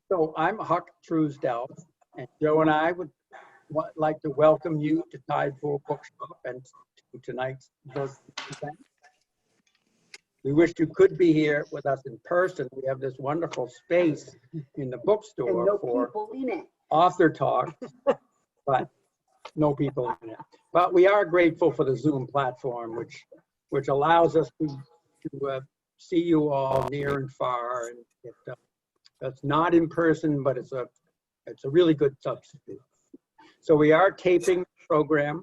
So I'm Huck Truesdell, and Joe and I would like to welcome you to TidePool Bookshop and to tonight's event. We wish you could be here with us in person. We have this wonderful space in the bookstore for author talk, but no people in it. But we are grateful for the Zoom platform, which allows us to see you all near and far. And that's not in person, but it's a really good substitute. So we are taping the program.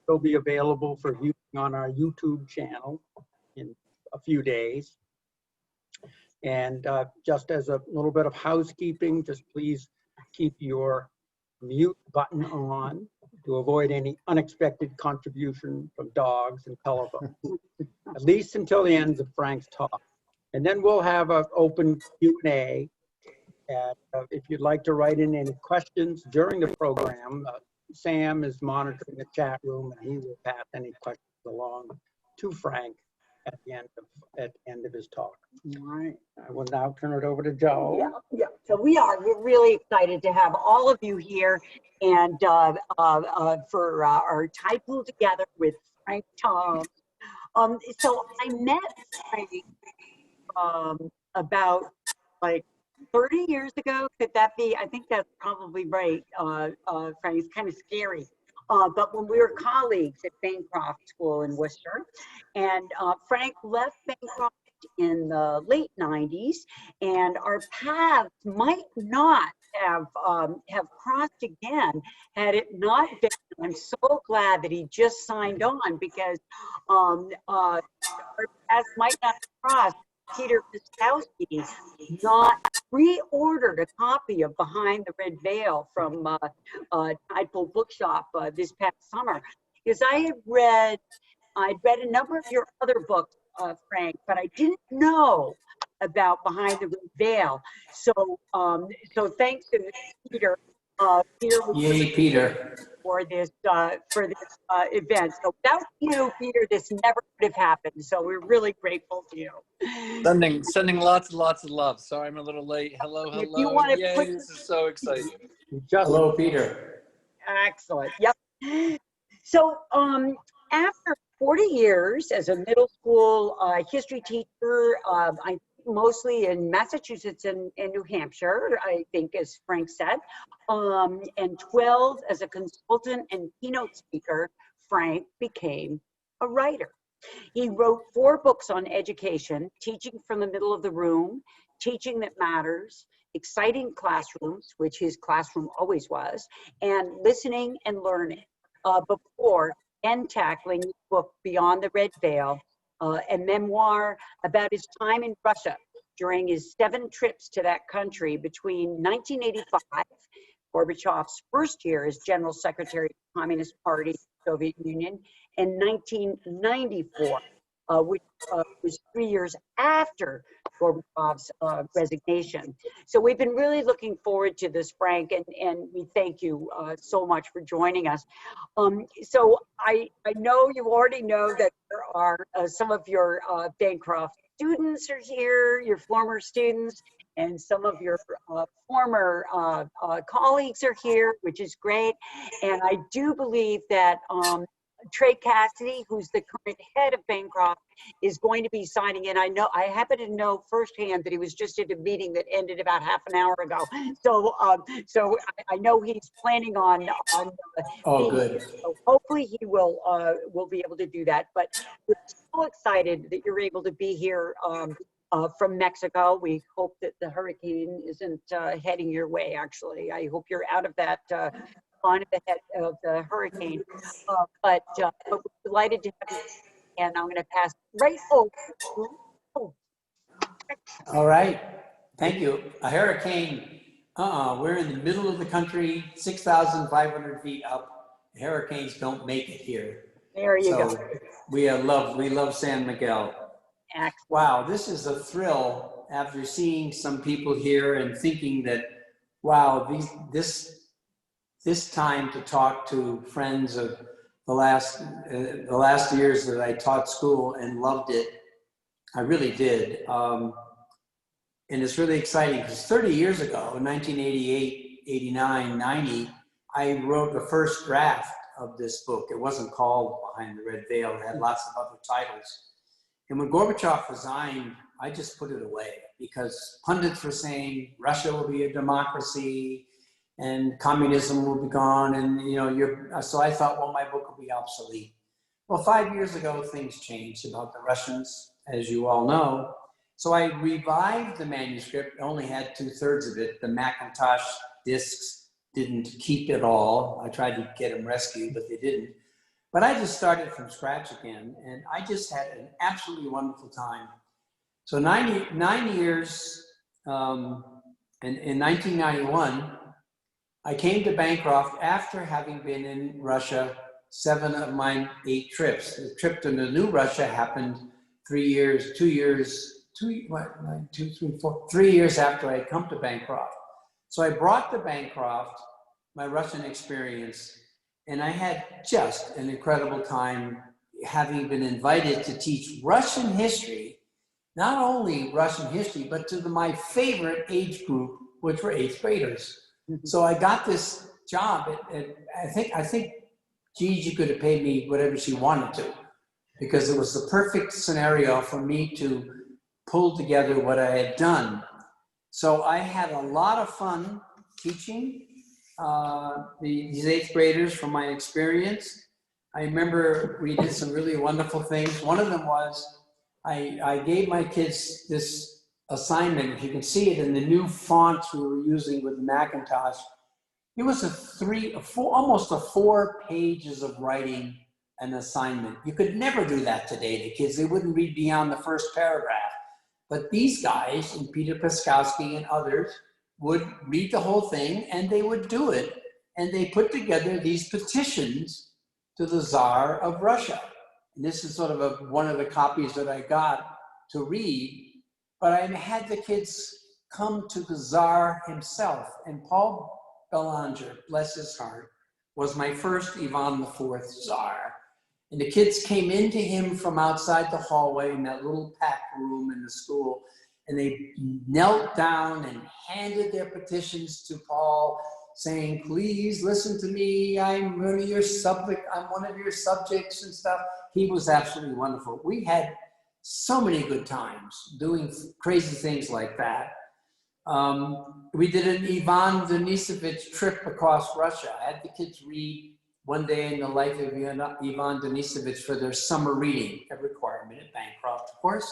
It'll be available for viewing on our YouTube channel in a few days. And just as a little bit of housekeeping, just please keep your mute button on to avoid any unexpected contribution from dogs and telephones, at least until the end of Frank's talk. And then we'll have an open Q&A. And if you'd like to write in any questions during the program, Sam is monitoring the chat room, and he will pass any questions along to Frank at the end of his talk. All right. I will now turn it over to Joe. Yeah. So we're really excited to have all of you here, and for our TidePool Together with Frank Thoms. So I met Frank about like 30 years ago. Could that be? I think that's probably right, Frank. It's kind of scary. But when we were colleagues at Bancroft School in Worcester, and Frank left Bancroft in the late 90s, and our paths might not have crossed again had it not been. I'm so glad that he just signed on, because our paths might not have crossed. Peter Pistowski not reordered a copy of Behind the Red Veil from TidePool Bookshop this past summer, because I'd read a number of your other books, Frank, but I didn't know about Behind the Red Veil. So thanks to Peter. Yay, Peter. For this event. So without you, Peter, this never would have happened. So we're really grateful to you. Sending lots and lots of love. Sorry I'm a little late. Hello. If you want to Yay, this is so exciting. Hello, Peter. Excellent. Yep. So after 40 years as a middle school history teacher, I mostly in Massachusetts and New Hampshire, I think, as Frank said, and 12 as a consultant and keynote speaker, Frank became a writer. He wrote 4 books on education: Teaching from the Middle of the Room, Teaching That Matters, Exciting Classrooms, which his classroom always was, and Listening and Learning, before and tackling the book Beyond the Red Veil, a memoir about his time in Russia during his 7 trips to that country between 1985, Gorbachev's first year as General Secretary of the Communist Party of the Soviet Union, and 1994, which was 3 years after Gorbachev's resignation. So we've been really looking forward to this, Frank, and we thank you so much for joining us. So I know you already know that there are some of your Bancroft students are here, your former students, and some of your former colleagues are here, which is great. And I do believe that Trey Cassidy, who's the current head of Bancroft, is going to be signing in. I happen to know firsthand that he was just at a meeting that ended about half an hour ago. So I know he's planning on Good. So hopefully he will be able to do that. But we're so excited that you're able to be here from Mexico. We hope that the hurricane isn't heading your way. Actually, I hope you're out of that line of the head of the hurricane. But we're delighted to have you. And I'm going to pass right over. All right. Thank you. A hurricane. We're in the middle of the country, 6,500 feet up. Hurricanes don't make it here. There you go. We love San Miguel. Excellent. Wow, this is a thrill after seeing some people here and thinking that, wow, this time to talk to friends of the last years that I taught school and loved it. I really did. And it's really exciting because 30 years ago, in 1988, 89, 90, I wrote the first draft of this book. It wasn't called Behind the Red Veil. It had lots of other titles. And when Gorbachev resigned, I just put it away because pundits were saying Russia will be a democracy and communism will be gone. And, you know, so I thought, well, my book will be obsolete. Well, 5 years ago, things changed about the Russians, as you all know. So I revived the manuscript, only had 2/3 of it. The Macintosh discs didn't keep it all. I tried to get them rescued, but they didn't. But I just started from scratch again, and I just had an absolutely wonderful time. So 9 years, in 1991, I came to Bancroft after having been in Russia 7 of my 8 trips. The trip to the new Russia happened 3 years after I had come to Bancroft. So I brought to Bancroft my Russian experience, and I had just an incredible time having been invited to teach Russian history, not only Russian history, but to my favorite age group, which were 8th graders. So I got this job. I think Gigi could have paid me whatever she wanted to, because it was the perfect scenario for me to pull together what I had done. So I had a lot of fun teaching these 8th graders from my experience. I remember we did some really wonderful things. One of them was I gave my kids this assignment. If you can see it in the new fonts we were using with the Macintosh, it was almost 4 pages of writing an assignment. You could never do that today. The kids, they wouldn't read beyond the first paragraph. But these guys, and Peter Paskowski and others, would read the whole thing and they would do it. And they put together these petitions to the Tsar of Russia. And this is sort of one of the copies that I got to read. But I had the kids come to the Tsar himself. And Paul Belanger, bless his heart, was my first Ivan IV Tsar. And the kids came into him from outside the hallway in that little packed room in the school, and they knelt down and handed their petitions to Paul, saying, please listen to me, I'm one of your subjects and stuff. He was absolutely wonderful. We had so many good times doing crazy things like that. We did an Ivan Denisovich trip across Russia. I had the kids read One Day in the Life of Ivan Denisovich for their summer reading, a requirement at Bancroft, of course.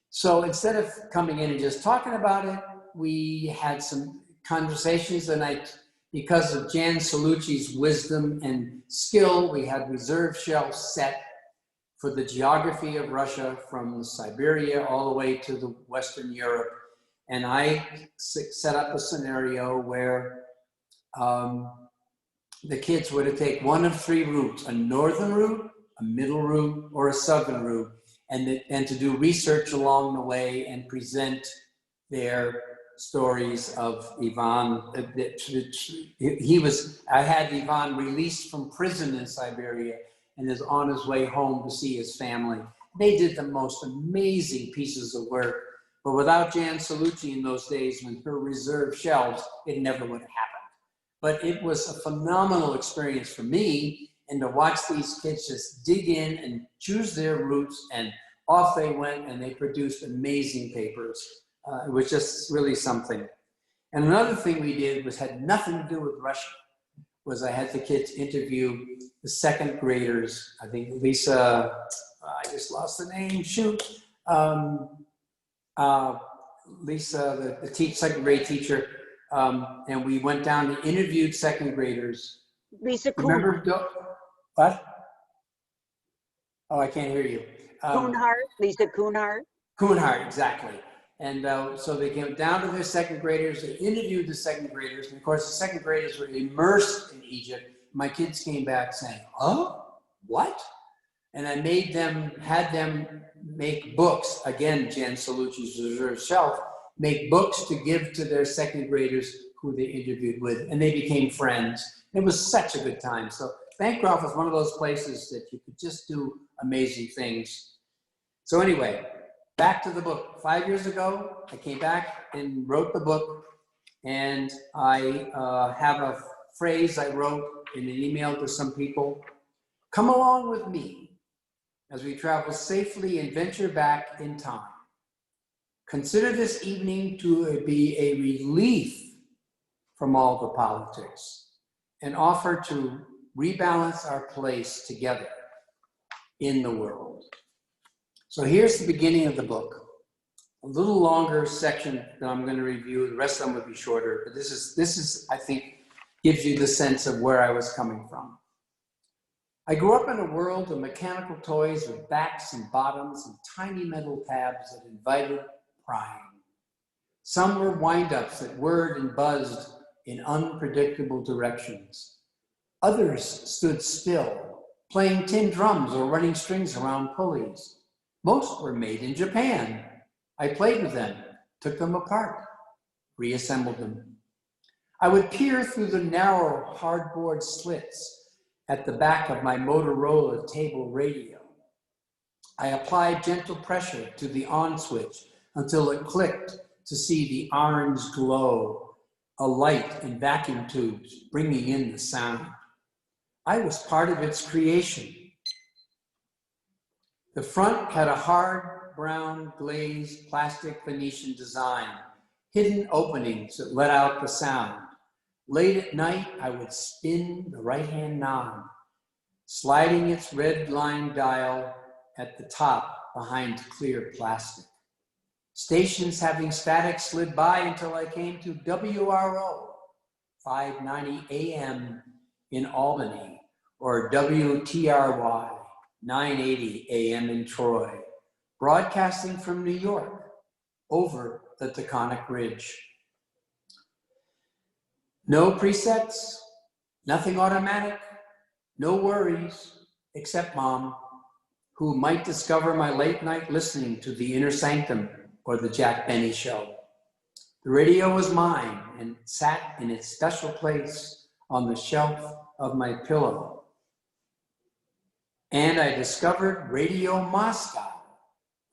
So instead of coming in and just talking about it, we had some conversations, and because of Jan Salucci's wisdom and skill, we had reserve shelves set for the geography of Russia from Siberia all the way to the Western Europe. And I set up a scenario where the kids were to take one of 3 routes: a northern route, a middle route, or a southern route, and to do research along the way and present their stories of Ivan. I had Ivan released from prison in Siberia and is on his way home to see his family. They did the most amazing pieces of work, but without Jan Salucci in those days, when her reserve shelves, it never would have happened. But it was a phenomenal experience for me, and to watch these kids just dig in and choose their routes, and off they went, and they produced amazing papers. It was just really something. And another thing we did had nothing to do with Russia, was I had the kids interview the 2nd graders. I think Lisa, I just lost the name, shoot. Lisa, the 2nd grade teacher, and we went down and interviewed 2nd graders. Lisa Remember, what? Oh, I can't hear you. Lisa Kuhnhart. Kuhnhart, exactly. And so they came down to their 2nd graders, they interviewed the 2nd graders, and of course the 2nd graders were immersed in Egypt. My kids came back saying, oh, what? And I had them make books, again, Jan Salucci's reserve shelf, make books to give to their 2nd graders who they interviewed with, and they became friends. It was such a good time. So Bancroft was one of those places that you could just do amazing things. So anyway, back to the book. 5 years ago, I came back and wrote the book, and I have a phrase I wrote in an email to some people. Come along with me as we travel safely and venture back in time. Consider this evening to be a relief from all the politics and offer to rebalance our place together in the world. So here's the beginning of the book. A little longer section that I'm going to review. The rest of them will be shorter, but this is, I think, gives you the sense of where I was coming from. I grew up in a world of mechanical toys with backs and bottoms and tiny metal tabs that invited prying. Some were wind-ups that whirred and buzzed in unpredictable directions. Others stood still, playing tin drums or running strings around pulleys. Most were made in Japan. I played with them, took them apart, reassembled them. I would peer through the narrow hardboard slits at the back of my Motorola table radio. I applied gentle pressure to the on switch until it clicked to see the orange glow, a light in vacuum tubes bringing in the sound. I was part of its creation. The front had a hard brown glazed plastic Venetian design, hidden openings that let out the sound. Late at night, I would spin the right-hand knob, sliding its red line dial at the top behind clear plastic. Stations having static slid by until I came to WRO, 590 AM in Albany, or WTRY, 980 AM in Troy, broadcasting from New York over the Taconic Ridge. No presets, nothing automatic, no worries, except Mom, who might discover my late night listening to the Inner Sanctum or the Jack Benny Show. The radio was mine and sat in its special place on the shelf of my pillow. And I discovered Radio Moscow,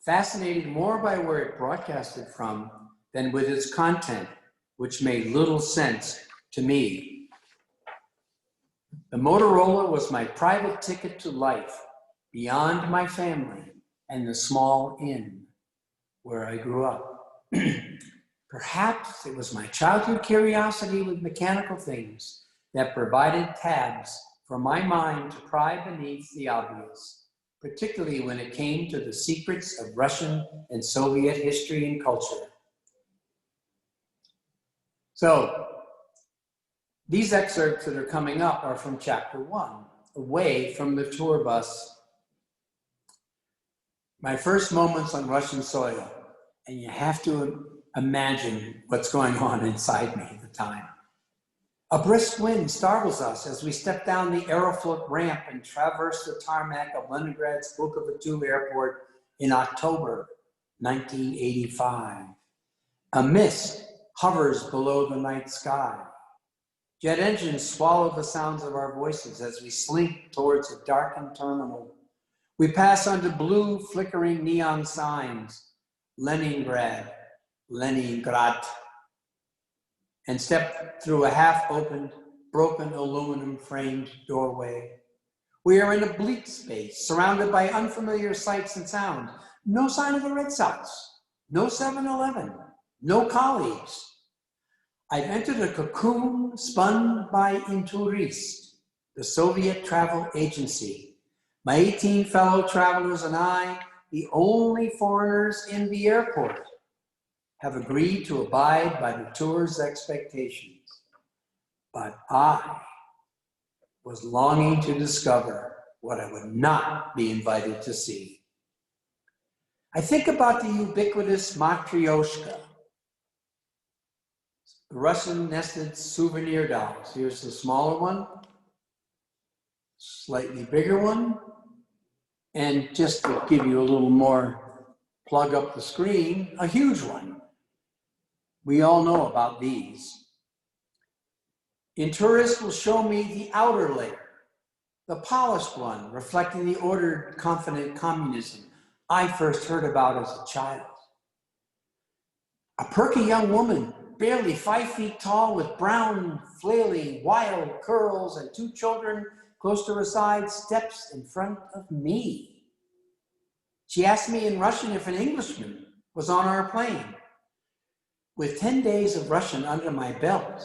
fascinated more by where it broadcasted from than with its content, which made little sense to me. The Motorola was my private ticket to life, beyond my family and the small inn where I grew up. Perhaps it was my childhood curiosity with mechanical things that provided tabs for my mind to pry beneath the obvious, particularly when it came to the secrets of Russian and Soviet history and culture. So, these excerpts that are coming up are from chapter 1, Away from the Tour Bus. My first moments on Russian soil, and you have to imagine what's going on inside me at the time. A brisk wind startles us as we step down the Aeroflot ramp and traverse the tarmac of Leningrad's Bukovatu Airport in October 1985. A mist hovers below the night sky. Jet engines swallow the sounds of our voices as we slink towards a darkened terminal. We pass under blue, flickering neon signs, Leningrad, Leningrad, and step through a half-opened, broken aluminum-framed doorway. We are in a bleak space, surrounded by unfamiliar sights and sound. No sign of the Red Sox, no 7-Eleven, no colleagues. I've entered a cocoon spun by Inturist, the Soviet travel agency. My 18 fellow travelers and I, the only foreigners in the airport, have agreed to abide by the tour's expectations. But I was longing to discover what I would not be invited to see. I think about the ubiquitous Matryoshka, the Russian nested souvenir dolls. Here's the smaller one, slightly bigger one, and just to give you a little more, plug up the screen, a huge one. We all know about these. Inturist will show me the outer layer, the polished one, reflecting the ordered, confident communism. I first heard about as a child. A perky young woman, barely 5 feet tall, with brown, flailing, wild curls and 2 children close to her side, steps in front of me. She asked me in Russian if an Englishman was on our plane. With 10 days of Russian under my belt,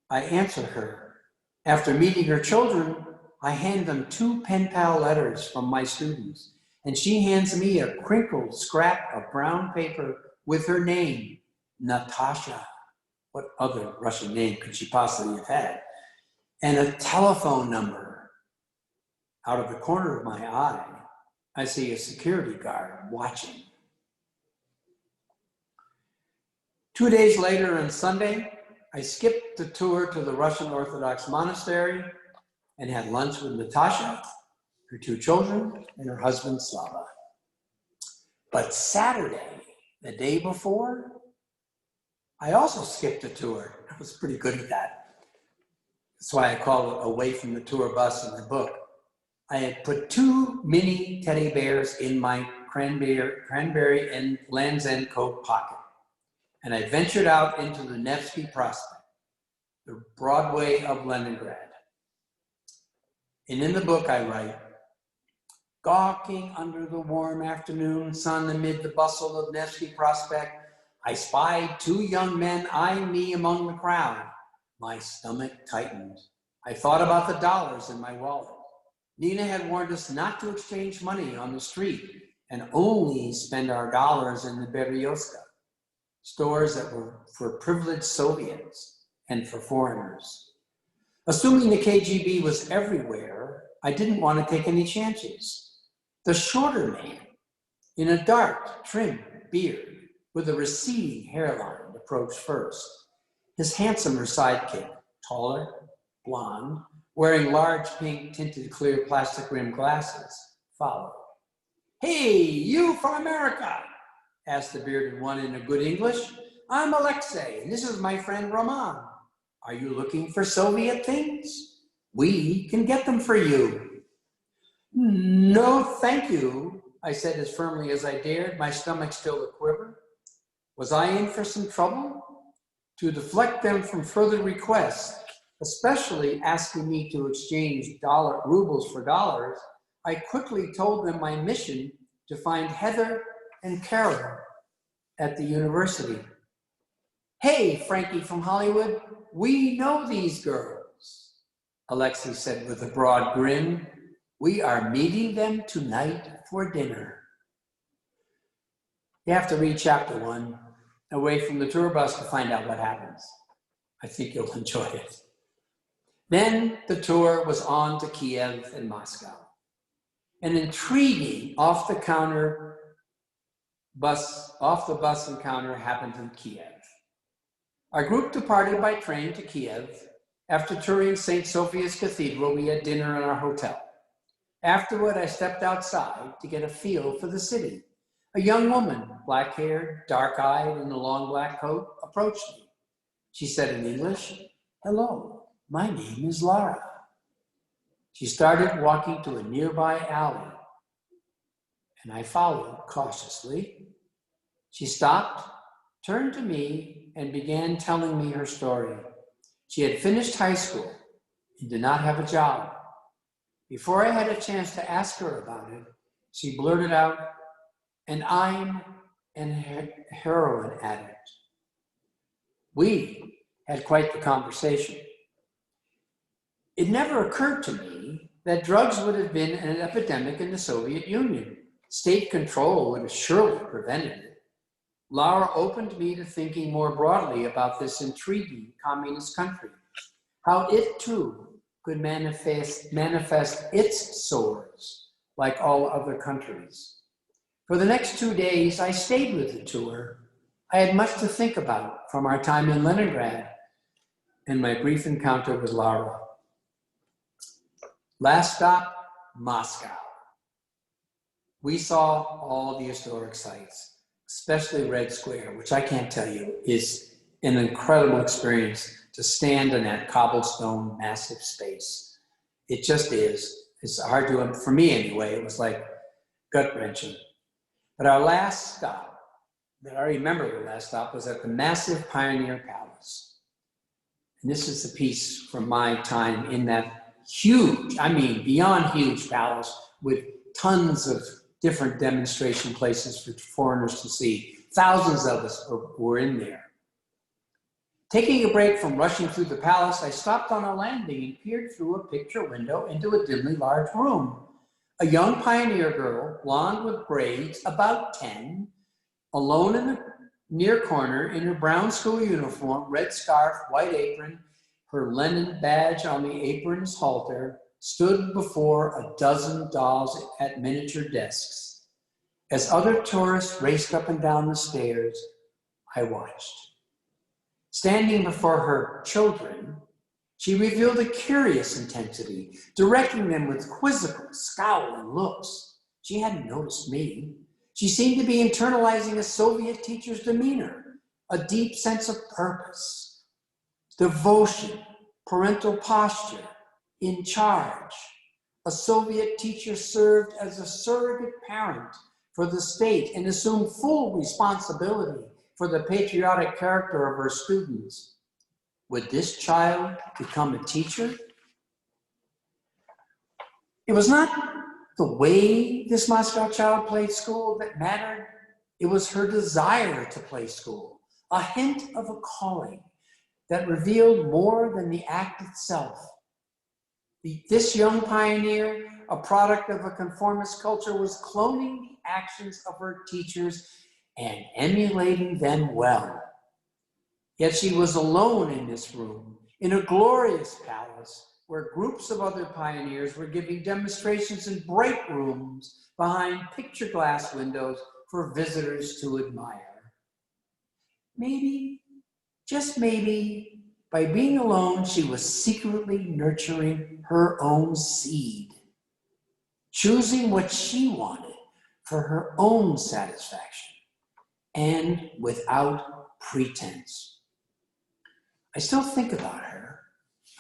I answer her. After meeting her children, I hand them 2 pen pal letters from my students, and she hands me a crinkled scrap of brown paper with her name, Natasha. What other Russian name could she possibly have had? And a telephone number. Out of the corner of my eye, I see a security guard watching. 2 days later on Sunday, I skipped the tour to the Russian Orthodox monastery and had lunch with Natasha, her 2 children, and her husband, Slava. But Saturday, the day before, I also skipped a tour. I was pretty good at that. That's why I call it Away from the Tour Bus in the book. I had put 2 mini teddy bears in my cranberry and Land's End coat pocket. And I ventured out into the Nevsky Prospect, the Broadway of Leningrad. And in the book I write, gawking under the warm afternoon sun amid the bustle of Nevsky Prospect, I spied 2 young men eyeing me among the crowd. My stomach tightened. I thought about the dollars in my wallet. Nina had warned us not to exchange money on the street and only spend our dollars in the Berioska, stores that were for privileged Soviets and for foreigners. Assuming the KGB was everywhere, I didn't want to take any chances. The shorter man, in a dark, trim beard with a receding hairline, approached first. His handsomer sidekick, taller, blonde, wearing large pink tinted clear plastic rimmed glasses, followed. "Hey, you from America?" asked the bearded one in a good English. "I'm Alexei, and this is my friend Roman. Are you looking for Soviet things? We can get them for you." "No, thank you," I said as firmly as I dared, my stomach still a quiver. Was I in for some trouble? To deflect them from further requests, especially asking me to exchange rubles for dollars, I quickly told them my mission to find Heather and Carol at the university. "Hey, Frankie from Hollywood, we know these girls," Alexei said with a broad grin. "We are meeting them tonight for dinner." You have to read chapter 1, Away from the Tour Bus, to find out what happens. I think you'll enjoy it. Then the tour was on to Kiev and Moscow. An intriguing off the bus encounter happened in Kiev. Our group departed by train to Kiev. After touring St. Sophia's Cathedral, we had dinner in our hotel. Afterward, I stepped outside to get a feel for the city. A young woman, black-haired, dark-eyed, in a long black coat, approached me. She said in English, "Hello, my name is Lara." She started walking to a nearby alley, and I followed cautiously. She stopped, turned to me, and began telling me her story. She had finished high school and did not have a job. Before I had a chance to ask her about it, she blurted out, "And I'm an heroin addict." We had quite the conversation. It never occurred to me that drugs would have been an epidemic in the Soviet Union. State control would have surely prevented it. Laura opened me to thinking more broadly about this intriguing communist country, how it too could manifest its sores like all other countries. For the next 2 days, I stayed with the tour. I had much to think about from our time in Leningrad and my brief encounter with Lara. Last stop, Moscow. We saw all the historic sites, especially Red Square, which I can't tell you is an incredible experience to stand in that cobblestone massive space. It just is. It's hard to, for me anyway, it was like gut-wrenching. But our last stop, that I remember the last stop, was at the massive Pioneer Palace. And this is the piece from my time in that huge, I mean, beyond huge palace with tons of different demonstration places for foreigners to see. Thousands of us were in there. Taking a break from rushing through the palace, I stopped on a landing and peered through a picture window into a dimly large room. A young pioneer girl, blonde with braids, about 10, alone in the near corner in her brown school uniform, red scarf, white apron, her linen badge on the apron's halter, stood before a dozen dolls at miniature desks. As other tourists raced up and down the stairs, I watched. Standing before her children, she revealed a curious intensity, directing them with quizzical, scowling looks. She hadn't noticed me. She seemed to be internalizing a Soviet teacher's demeanor, a deep sense of purpose, devotion, parental posture, in charge. A Soviet teacher served as a surrogate parent for the state and assumed full responsibility for the patriotic character of her students. Would this child become a teacher? It was not the way this Moscow child played school that mattered. It was her desire to play school, a hint of a calling that revealed more than the act itself. This young pioneer, a product of a conformist culture, was cloning the actions of her teachers and emulating them well. Yet she was alone in this room, in a glorious palace where groups of other pioneers were giving demonstrations in bright rooms behind picture glass windows for visitors to admire. Maybe, just maybe, by being alone, she was secretly nurturing her own seed, choosing what she wanted for her own satisfaction, and without pretense. I still think about her.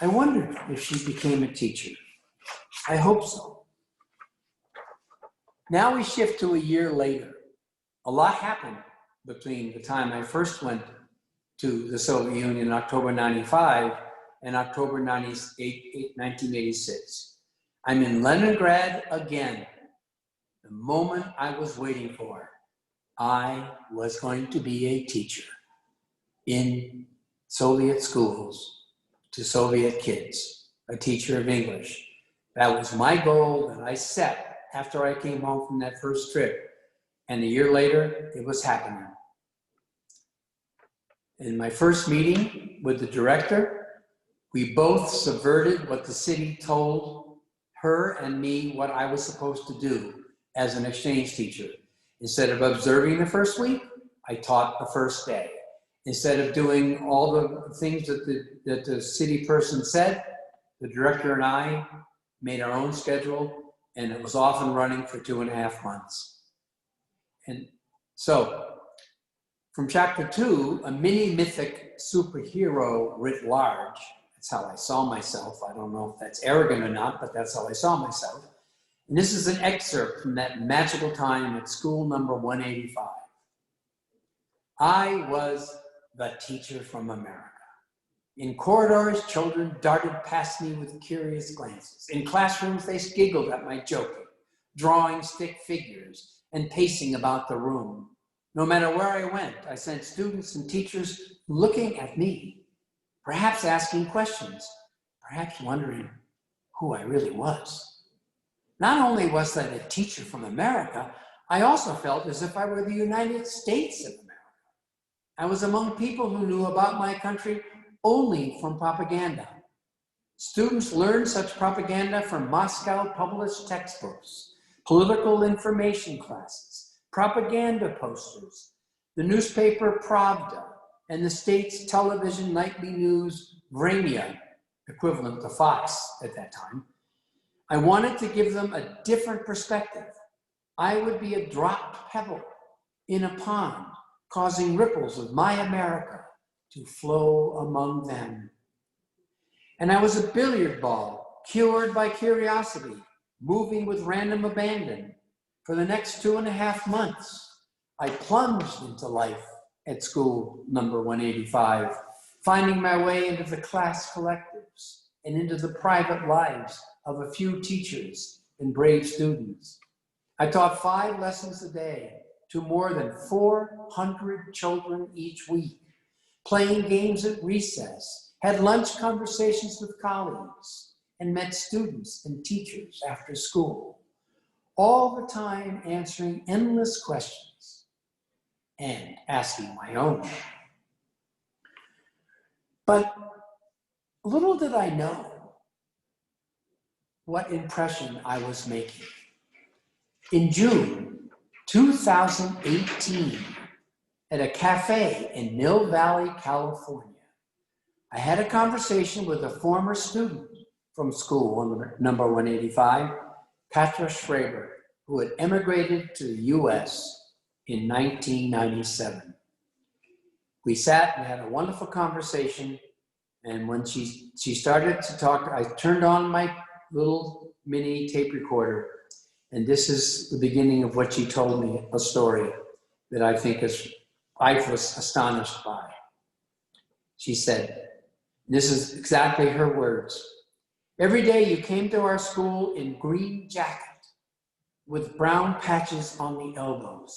I wondered if she became a teacher. I hope so. Now we shift to a year later. A lot happened between the time I first went to the Soviet Union in October 95 and October 1986. I'm in Leningrad again, the moment I was waiting for. I was going to be a teacher in Soviet schools to Soviet kids, a teacher of English. That was my goal that I set after I came home from that first trip. And a year later, it was happening. In my first meeting with the director, we both subverted what the city told her and me what I was supposed to do as an exchange teacher. Instead of observing the first week, I taught the first day. Instead of doing all the things that the city person said, the director and I made our own schedule, and it was off and running for 2.5 months. And so, from chapter 2, a mini mythic superhero writ large, that's how I saw myself. I don't know if that's arrogant or not, but that's how I saw myself. And this is an excerpt from that magical time at school number 185. I was the teacher from America. In corridors, children darted past me with curious glances. In classrooms, they giggled at my joking, drawing stick figures and pacing about the room. No matter where I went, I sent students and teachers looking at me, perhaps asking questions, perhaps wondering who I really was. Not only was I a teacher from America, I also felt as if I were the United States of America. I was among people who knew about my country only from propaganda. Students learned such propaganda from Moscow published textbooks, political information classes, propaganda posters, the newspaper Pravda, and the state's television nightly news Vremya, equivalent to Fox at that time. I wanted to give them a different perspective. I would be a dropped pebble in a pond, causing ripples of my America to flow among them. And I was a billiard ball, cured by curiosity, moving with random abandon, For the next 2.5 months, I plunged into life at school number 185, finding my way into the class collectives and into the private lives of a few teachers and brave students. I taught 5 lessons a day to more than 400 children each week, playing games at recess, had lunch conversations with colleagues, and met students and teachers after school, all the time answering endless questions and asking my own. But little did I know what impression I was making. In June 2018, at a cafe in Mill Valley, California, I had a conversation with a former student from school number 185, Katra Schraber, who had emigrated to the US in 1997. We sat and had a wonderful conversation, and when she started to talk, I turned on my little mini tape recorder, and this is the beginning of what she told me, a story that I think I was astonished by. She said, this is exactly her words, "Every day you came to our school in green jacket with brown patches on the elbows.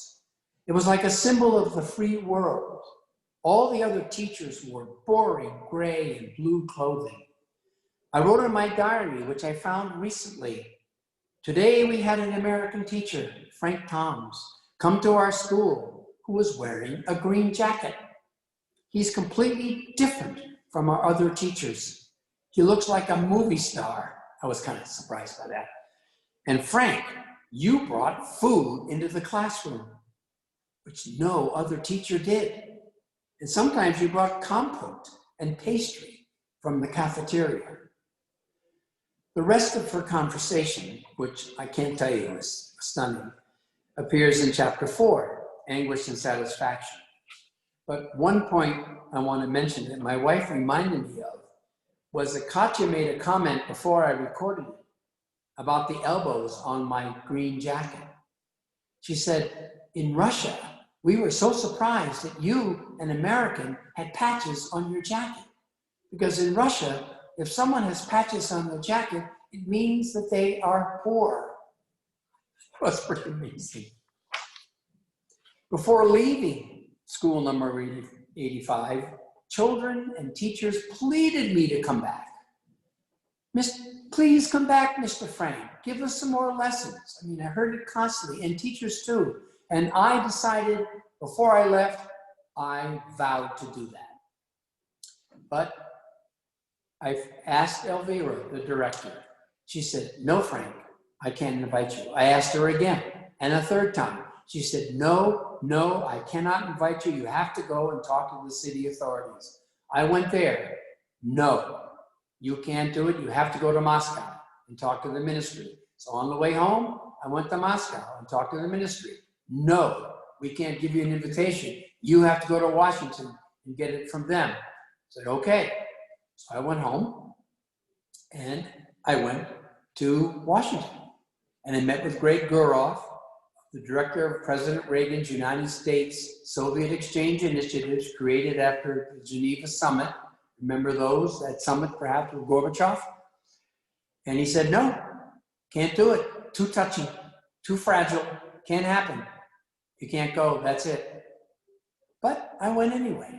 It was like a symbol of the free world. All the other teachers wore boring gray and blue clothing. I wrote in my diary, which I found recently, today we had an American teacher, Frank Thoms, come to our school who was wearing a green jacket. He's completely different from our other teachers. He looks like a movie star." I was kind of surprised by that. "And Frank, you brought food into the classroom, which no other teacher did. And sometimes you brought compote and pastry from the cafeteria." The rest of her conversation, which I can't tell you is stunning, appears in chapter 4, Anguish and Satisfaction. But one point I want to mention that my wife reminded me of was that Katya made a comment before I recorded it about the elbows on my green jacket. She said, "In Russia, we were so surprised that you, an American, had patches on your jacket. Because in Russia, if someone has patches on their jacket, it means that they are poor." It was pretty amazing. Before leaving school number 85, children and teachers pleaded me to come back. "Please come back, Mr. Frank. Give us some more lessons." I mean, I heard it constantly, and teachers too. And I decided before I left, I vowed to do that. But I asked Elvira, the director. She said, "No, Frank, I can't invite you." I asked her again, and a third time. She said, no, I cannot invite you. You have to go and talk to the city authorities." I went there. "No, you can't do it. You have to go to Moscow and talk to the ministry." So on the way home, I went to Moscow and talked to the ministry. "No, we can't give you an invitation. You have to go to Washington and get it from them." I said, "Okay." So I went home and I went to Washington and I met with Greg Guroff, the director of President Reagan's United States Soviet Exchange Initiatives created after the Geneva Summit. Remember those, that summit perhaps with Gorbachev? And he said, "No, can't do it. Too touchy, too fragile, can't happen. You can't go, that's it." But I went anyway.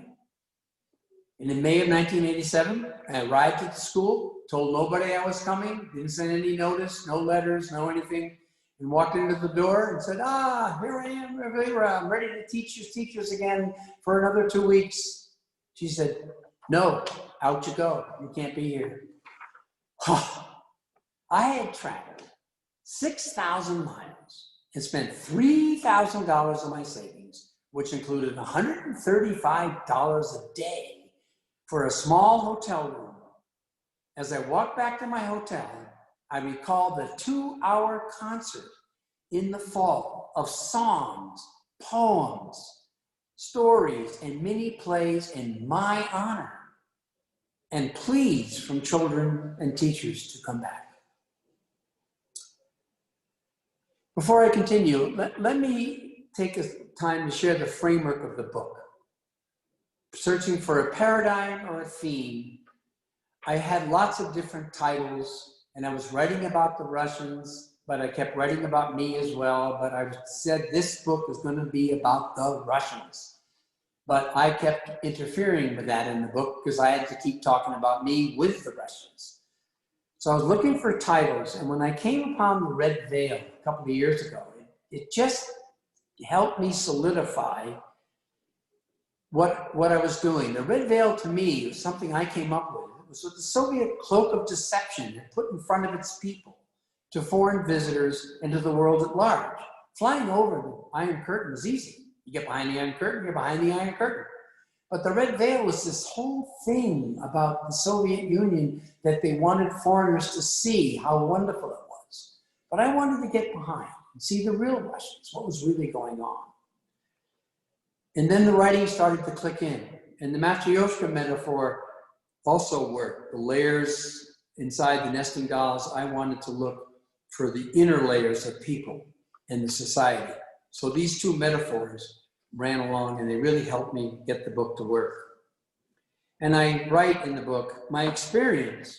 And in May of 1987, I arrived at the school, told nobody I was coming, didn't send any notice, no letters, no anything, and walked into the door and said, "Here I am, Elvira. I'm ready to teach you teachers again for another 2 weeks." She said, "No, out you go. You can't be here." I had traveled 6,000 miles and spent $3,000 of my savings, which included $135 a day for a small hotel room. As I walked back to my hotel, I recalled the 2-hour concert in the fall of songs, poems, stories, and mini plays in my honor, and pleas from children and teachers to come back. Before I continue, let me take a time to share the framework of the book. Searching for a paradigm or a theme, I had lots of different titles, and I was writing about the Russians, but I kept writing about me as well. But I said this book is going to be about the Russians. But I kept interfering with that in the book because I had to keep talking about me with the Russians. So I was looking for titles, and when I came upon The Red Veil a couple of years ago, it just helped me solidify what I was doing. The Red Veil to me was something I came up with. It was the Soviet cloak of deception it put in front of its people to foreign visitors and to the world at large. Flying over the Iron Curtain is easy. You get behind the Iron Curtain, you're behind the Iron Curtain. But the Red Veil was this whole thing about the Soviet Union that they wanted foreigners to see how wonderful it was. But I wanted to get behind and see the real Russians, what was really going on. And then the writing started to click in. And the Matryoshka metaphor also worked. The layers inside the nesting dolls, I wanted to look for the inner layers of people in the society. So these two metaphors ran along and they really helped me get the book to work. And I write in the book, my experience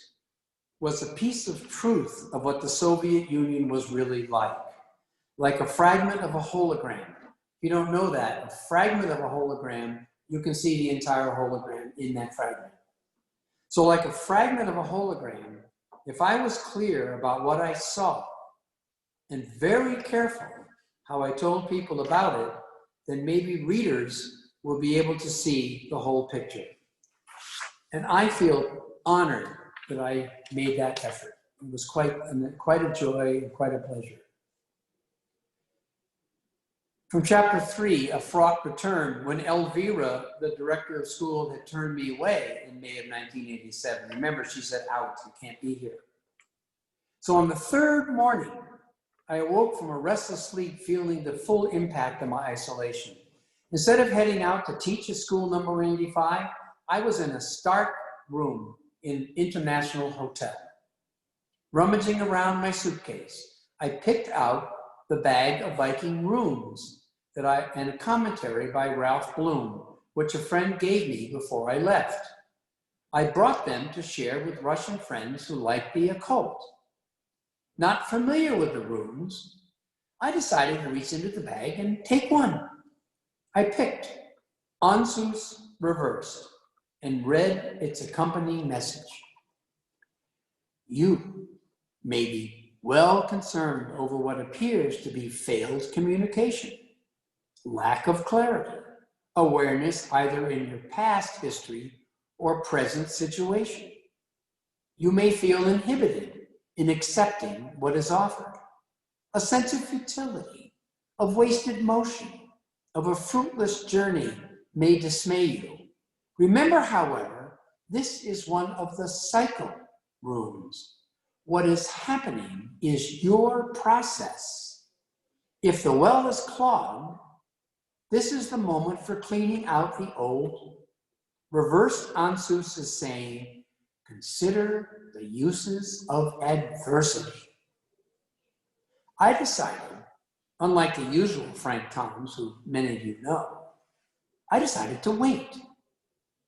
was a piece of truth of what the Soviet Union was really like a fragment of a hologram. If you don't know that, a fragment of a hologram, you can see the entire hologram in that fragment. So like a fragment of a hologram, if I was clear about what I saw and very careful how I told people about it, then maybe readers will be able to see the whole picture. And I feel honored that I made that effort. It was quite a joy and quite a pleasure. From chapter 3, A Fraught Return, when Elvira, the director of school, had turned me away in May of 1987. Remember, she said, out, you can't be here. So on the third morning, I awoke from a restless sleep feeling the full impact of my isolation. Instead of heading out to teach at school number 185, I was in a stark room in International Hotel. Rummaging around my suitcase, I picked out the bag of Viking runes and a commentary by Ralph Bloom, which a friend gave me before I left. I brought them to share with Russian friends who liked the occult. Not familiar with the runes, I decided to reach into the bag and take one. I picked Ansus Reversed and read its accompanying message. You may be well concerned over what appears to be failed communication, lack of clarity, awareness either in your past history or present situation. You may feel inhibited in accepting what is offered, a sense of futility, of wasted motion, of a fruitless journey may dismay you. Remember, however, this is one of the cycle runes. What is happening is your process. If the well is clogged, this is the moment for cleaning out the old. Reversed Ansus is saying, consider the uses of adversity. I decided, unlike the usual Frank Thoms, who many of you know, I decided to wait,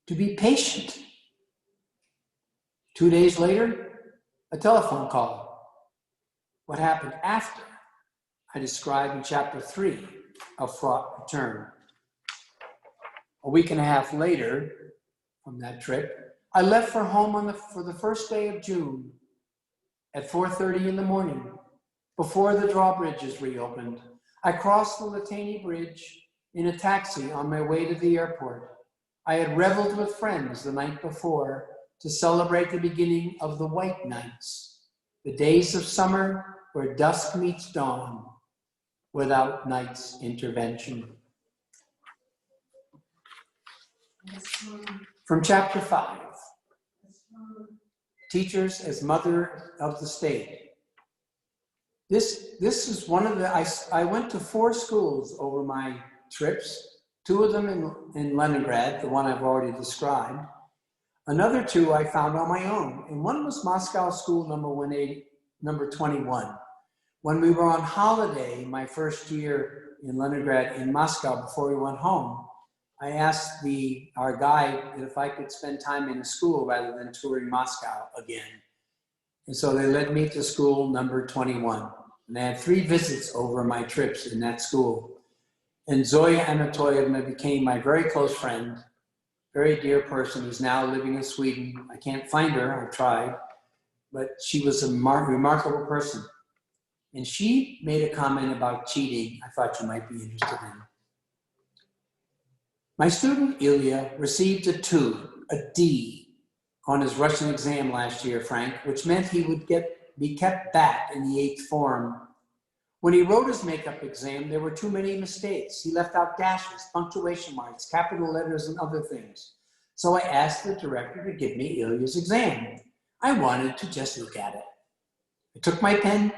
to be patient. 2 days later, a telephone call. What happened after, I described in chapter 3 of Fraught Return. A week and a half later from that trip, I left for home for the first day of June at 4:30 in the morning. Before the drawbridges reopened, I crossed the Latany Bridge in a taxi on my way to the airport. I had reveled with friends the night before to celebrate the beginning of the White Nights, the days of summer where dusk meets dawn without night's intervention. From chapter 5, Teachers as Mother of the State. This is one of the, I went to 4 schools over my trips, 2 of them in Leningrad, the one I've already described. Another 2 I found on my own, and one was Moscow School number 21, When we were on holiday, my first year in Leningrad in Moscow, before we went home, I asked our guide if I could spend time in a school rather than touring Moscow again. And so they led me to school number 21. And I had 3 visits over my trips in that school. And Zoya Anatolyevna became my very close friend, very dear person who's now living in Sweden. I can't find her, I've tried, but she was a remarkable person. And she made a comment about cheating I thought you might be interested in. My student Ilya received a D, on his Russian exam last year, Frank, which meant he would be kept back in the 8th form. When he wrote his makeup exam, there were too many mistakes. He left out dashes, punctuation marks, capital letters, and other things. So I asked the director to give me Ilya's exam. I wanted to just look at it. I took my pen,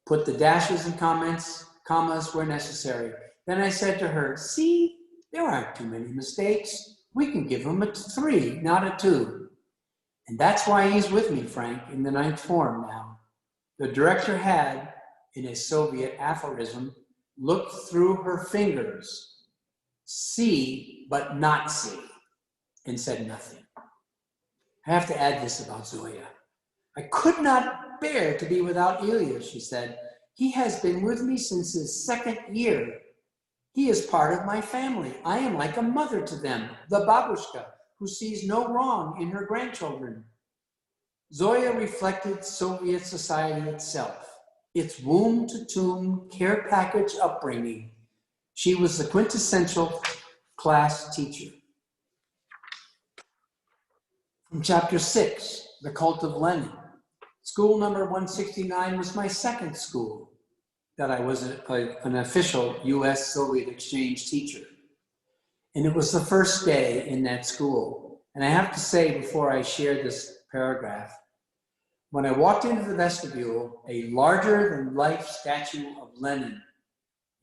put the dashes and commas where necessary. Then I said to her, see, there aren't too many mistakes. We can give him a 3, not a 2. And that's why he's with me, Frank, in the 9th form now. The director had, in a Soviet aphorism, looked through her fingers, see but not see, and said nothing. I have to add this about Zoya. I could not bear to be without Ilya, she said. He has been with me since his 2nd year. He is part of my family. I am like a mother to them, the babushka, who sees no wrong in her grandchildren. Zoya reflected Soviet society itself, its womb-to-tomb care package upbringing. She was the quintessential class teacher. From chapter 6, The Cult of Lenin. School number 169 was my 2nd school that I was an official US-Soviet exchange teacher. And it was the first day in that school. And I have to say, before I share this paragraph, when I walked into the vestibule, a larger-than-life statue of Lenin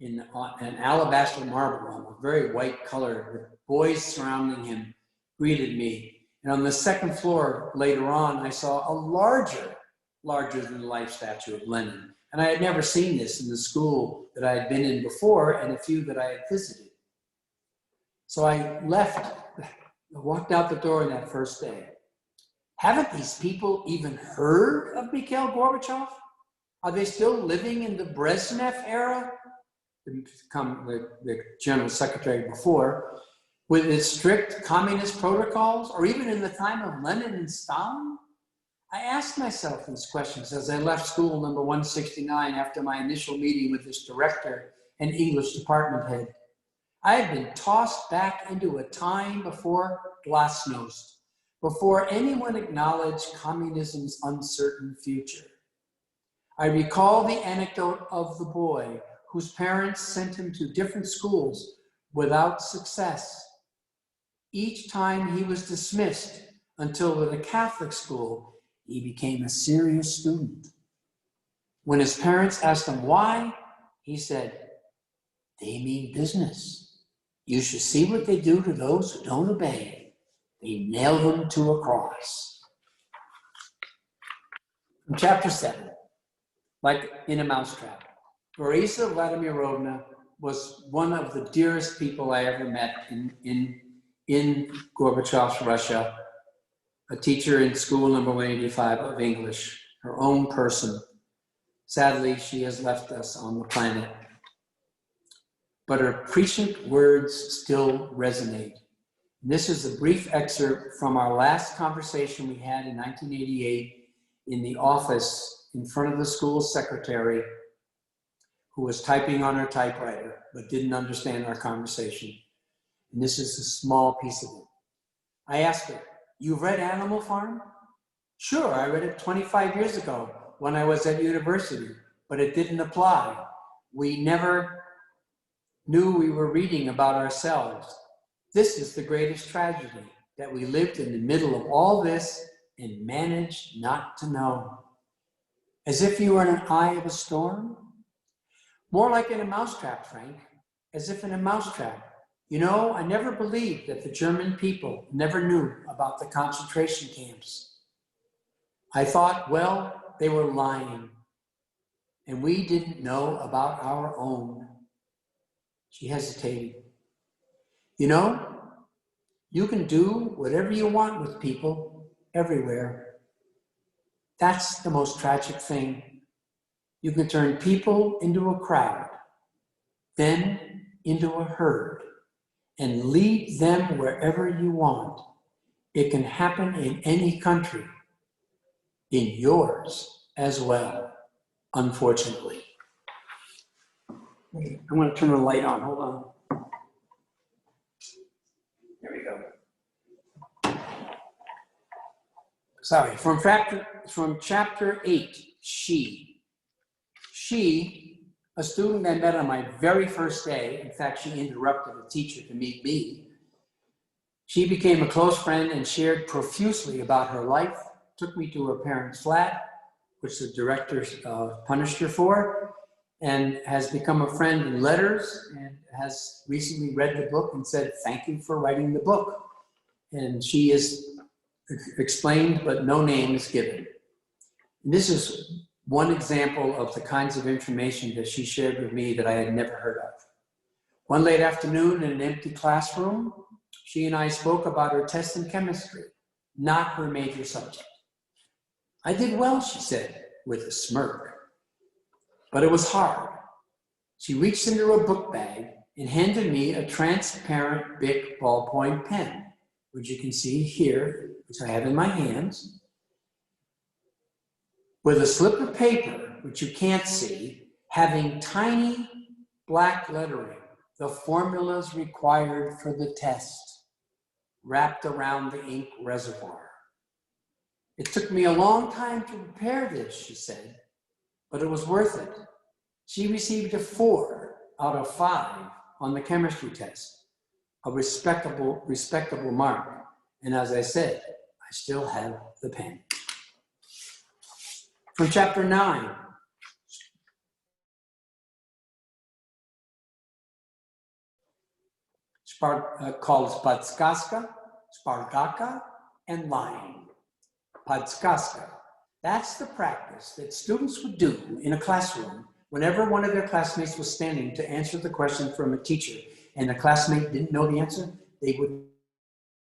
in an alabaster marble, a very white color, with boys surrounding him, greeted me. And on the 2nd floor later on, I saw a larger-than-life statue of Lenin. And I had never seen this in the school that I had been in before and a few that I had visited. So I walked out the door on that first day. Haven't these people even heard of Mikhail Gorbachev? Are they still living in the Brezhnev era? The general secretary before, with its strict communist protocols, or even in the time of Lenin and Stalin? I asked myself these questions as I left school number 169 after my initial meeting with this director and English department head. I had been tossed back into a time before glasnost, before anyone acknowledged communism's uncertain future. I recall the anecdote of the boy whose parents sent him to different schools without success. Each time he was dismissed until with a Catholic school, he became a serious student. When his parents asked him why, he said, they mean business. You should see what they do to those who don't obey. They nail them to a cross. From chapter 7, like in a mousetrap, Borisa Vladimirovna was one of the dearest people I ever met in Gorbachev's Russia, a teacher in school number 185 of English, her own person. Sadly, she has left us on the planet. But her prescient words still resonate. This is a brief excerpt from our last conversation we had in 1988 in the office in front of the school secretary, who was typing on her typewriter but didn't understand our conversation. And this is a small piece of it. I asked her, "You've read Animal Farm?" "Sure, I read it 25 years ago when I was at university, but it didn't apply. We never knew we were reading about ourselves. This is the greatest tragedy, that we lived in the middle of all this and managed not to know. As if you were in an eye of a storm? More like in a mousetrap, Frank, as if in a mousetrap. You know, I never believed that the German people never knew about the concentration camps. I thought, well, they were lying. and we didn't know about our own. She hesitated. You know, you can do whatever you want with people everywhere. That's the most tragic thing. You can turn people into a crowd, then into a herd, and lead them wherever you want. It can happen in any country, in yours as well, unfortunately. I'm going to turn the light on. Hold on. There we go. Sorry, from chapter 8, She, a student I met on my very first day, in fact, she interrupted a teacher to meet me. She became a close friend and shared profusely about her life, took me to her parents' flat, which the director punished her for, and has become a friend in letters, and has recently read the book and said, "Thank you for writing the book." And she is explained, but no name is given. And this is one example of the kinds of information that she shared with me that I had never heard of. One late afternoon in an empty classroom, she and I spoke about her test in chemistry, not her major subject. "I did well," she said with a smirk, "but it was hard." She reached into a book bag and handed me a transparent Bic ballpoint pen, which you can see here, which I have in my hands, with a slip of paper, which you can't see, having tiny black lettering, the formulas required for the test, wrapped around the ink reservoir. "It took me a long time to prepare this," she said, "but it was worth it." She received a 4 out of 5 on the chemistry test, a respectable mark. And as I said, I still have the pen. From chapter 9, called Podskaska, Spargaka, and Lying. Podskaska. That's the practice that students would do in a classroom whenever one of their classmates was standing to answer the question from a teacher and the classmate didn't know the answer. They would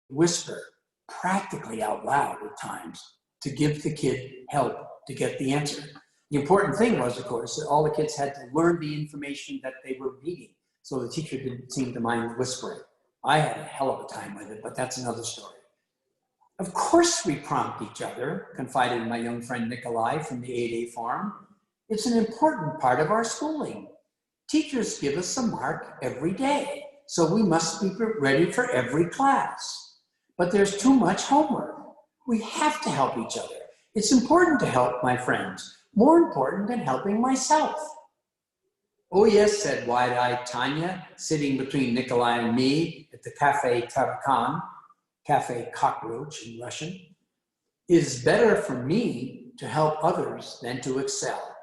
whisper, practically out loud at times, to give the kid help to get the answer. The important thing was, of course, that all the kids had to learn the information that they were reading, so the teacher didn't seem to mind whispering. I had a hell of a time with it, but that's another story. "Of course we prompt each other," confided my young friend Nikolai from the 8A farm. "It's an important part of our schooling. Teachers give us a mark every day, so we must be ready for every class. But there's too much homework. We have to help each other. It's important to help my friends, more important than helping myself." "Oh yes," said wide-eyed Tanya, sitting between Nikolai and me at the Café Tarakan, Café Cockroach in Russian. "It is better for me to help others than to excel.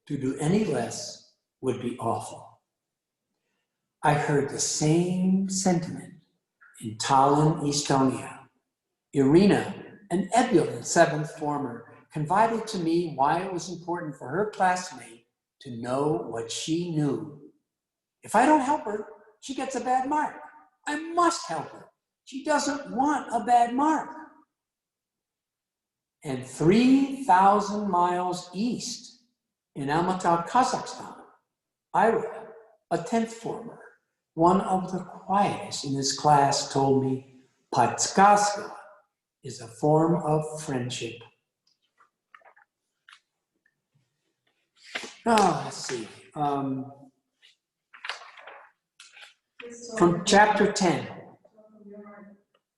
To do any less would be awful." I heard the same sentiment in Tallinn, Estonia. Irina, an ebullient 7th former, confided to me why it was important for her classmate to know what she knew. "If I don't help her, she gets a bad mark. I must help her. She doesn't want a bad mark." And 3,000 miles east in Almaty, Kazakhstan, Ira, a 10th former, one of the quietest in his class, told me, "Podskaska is a form of friendship." Oh, let's see. From chapter 10,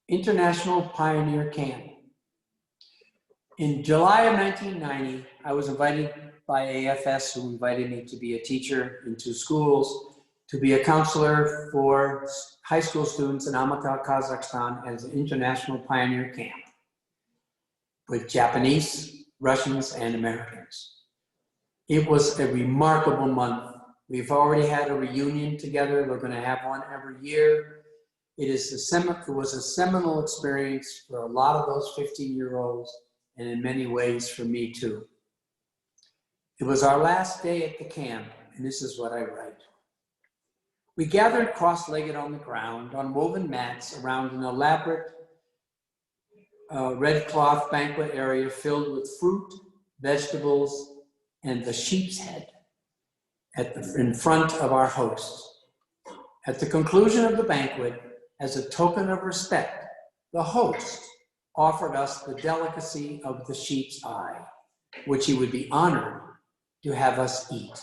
International Pioneer Camp. In July of 1990, I was invited by AFS, who invited me to be a teacher in 2 schools, to be a counselor for high school students in Almaty, Kazakhstan, as an International Pioneer Camp with Japanese, Russians, and Americans. It was a remarkable month. We've already had a reunion together. We're going to have one every year. It was a seminal experience for a lot of those 15-year-olds, and in many ways for me too. It was our last day at the camp, and this is what I write. We gathered cross-legged on the ground on woven mats around an elaborate red cloth banquet area filled with fruit, vegetables, and the sheep's head in front of our host. At the conclusion of the banquet, as a token of respect, the host offered us the delicacy of the sheep's eye, which he would be honored to have us eat.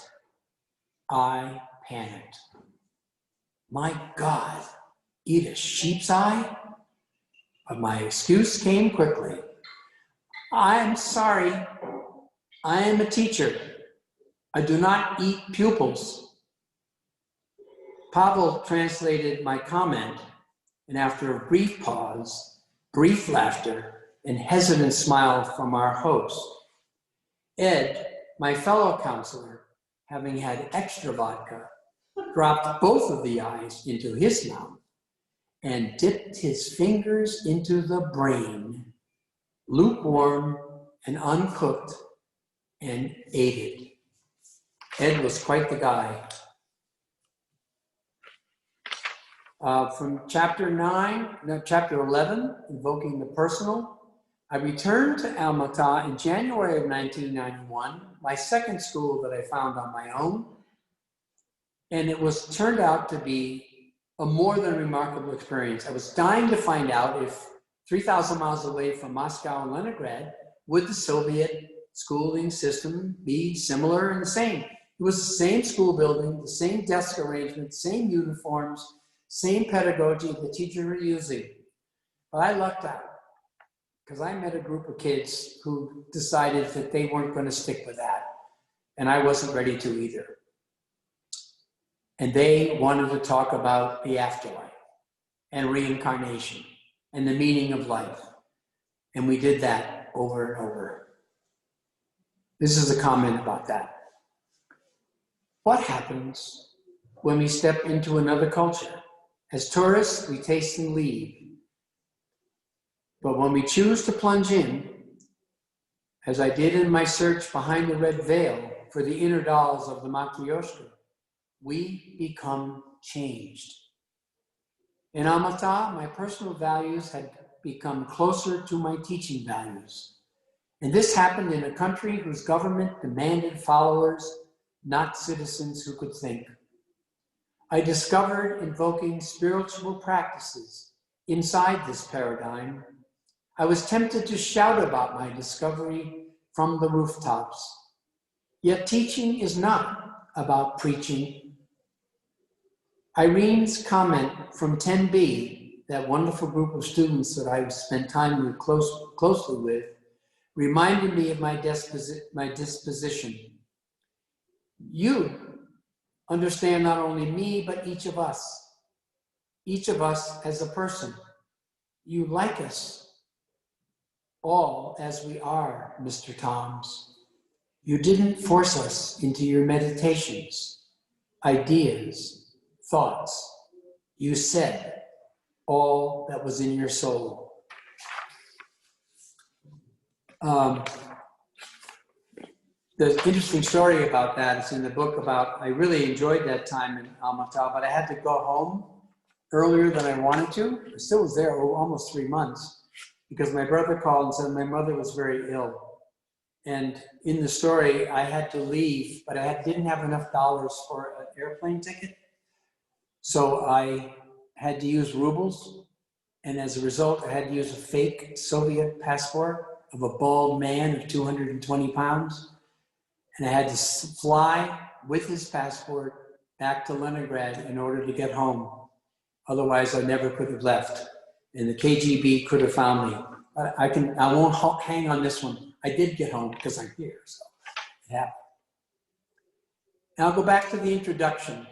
I panicked. My God, eat a sheep's eye? But my excuse came quickly. I'm sorry, I am a teacher. I do not eat pupils. Pavel translated my comment, and after a brief pause, brief laughter, and hesitant smile from our host, Ed, my fellow counselor, having had extra vodka, dropped both of the eyes into his mouth and dipped his fingers into the brain, lukewarm and uncooked, and ate it. Ed was quite the guy. From chapter 11, Invoking the Personal, I returned to Almaty in January of 1991, my second school that I found on my own, and it turned out to be a more than remarkable experience. I was dying to find out if 3,000 miles away from Moscow and Leningrad, would the Soviet schooling system be similar and the same? It was the same school building, the same desk arrangement, same uniforms, same pedagogy the teachers were using. But I lucked out because I met a group of kids who decided that they weren't going to stick with that. And I wasn't ready to either. And they wanted to talk about the afterlife and reincarnation and the meaning of life. And we did that over and over. This is a comment about that. What happens when we step into another culture? As tourists, we taste and leave. But when we choose to plunge in, as I did in my search behind the red veil for the inner dolls of the Matryoshka, we become changed. In Almaty, my personal values had become closer to my teaching values. And this happened in a country whose government demanded followers, not citizens who could think. I discovered invoking spiritual practices inside this paradigm. I was tempted to shout about my discovery from the rooftops. Yet teaching is not about preaching. Irene's comment from 10B, that wonderful group of students that I spent time with closely with, reminded me of my disposition. You understand not only me, but each of us as a person. You like us all as we are, Mr. Thoms. You didn't force us into your meditations, ideas, thoughts. You said all that was in your soul. The interesting story about that is in the book about, I really enjoyed that time in Almaty, but I had to go home earlier than I wanted to. I still was there almost 3 months because my brother called and said my mother was very ill. And in the story, I had to leave, but I didn't have enough dollars for an airplane ticket. So I had to use rubles. And as a result, I had to use a fake Soviet passport of a bald man of 220 pounds. And I had to fly with his passport back to Leningrad in order to get home. Otherwise, I never could have left. And the KGB could have found me. But I won't hang on this one. I did get home because I'm here, so it happened. Now I'll go back to the introduction.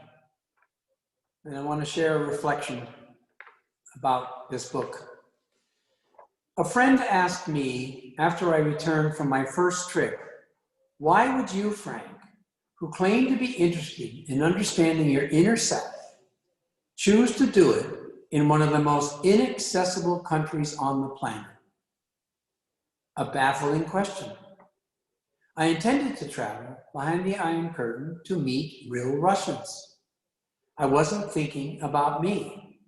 And I want to share a reflection about this book. A friend asked me after I returned from my first trip, why would you, Frank, who claim to be interested in understanding your inner self, choose to do it in one of the most inaccessible countries on the planet? A baffling question. I intended to travel behind the Iron Curtain to meet real Russians. I wasn't thinking about me.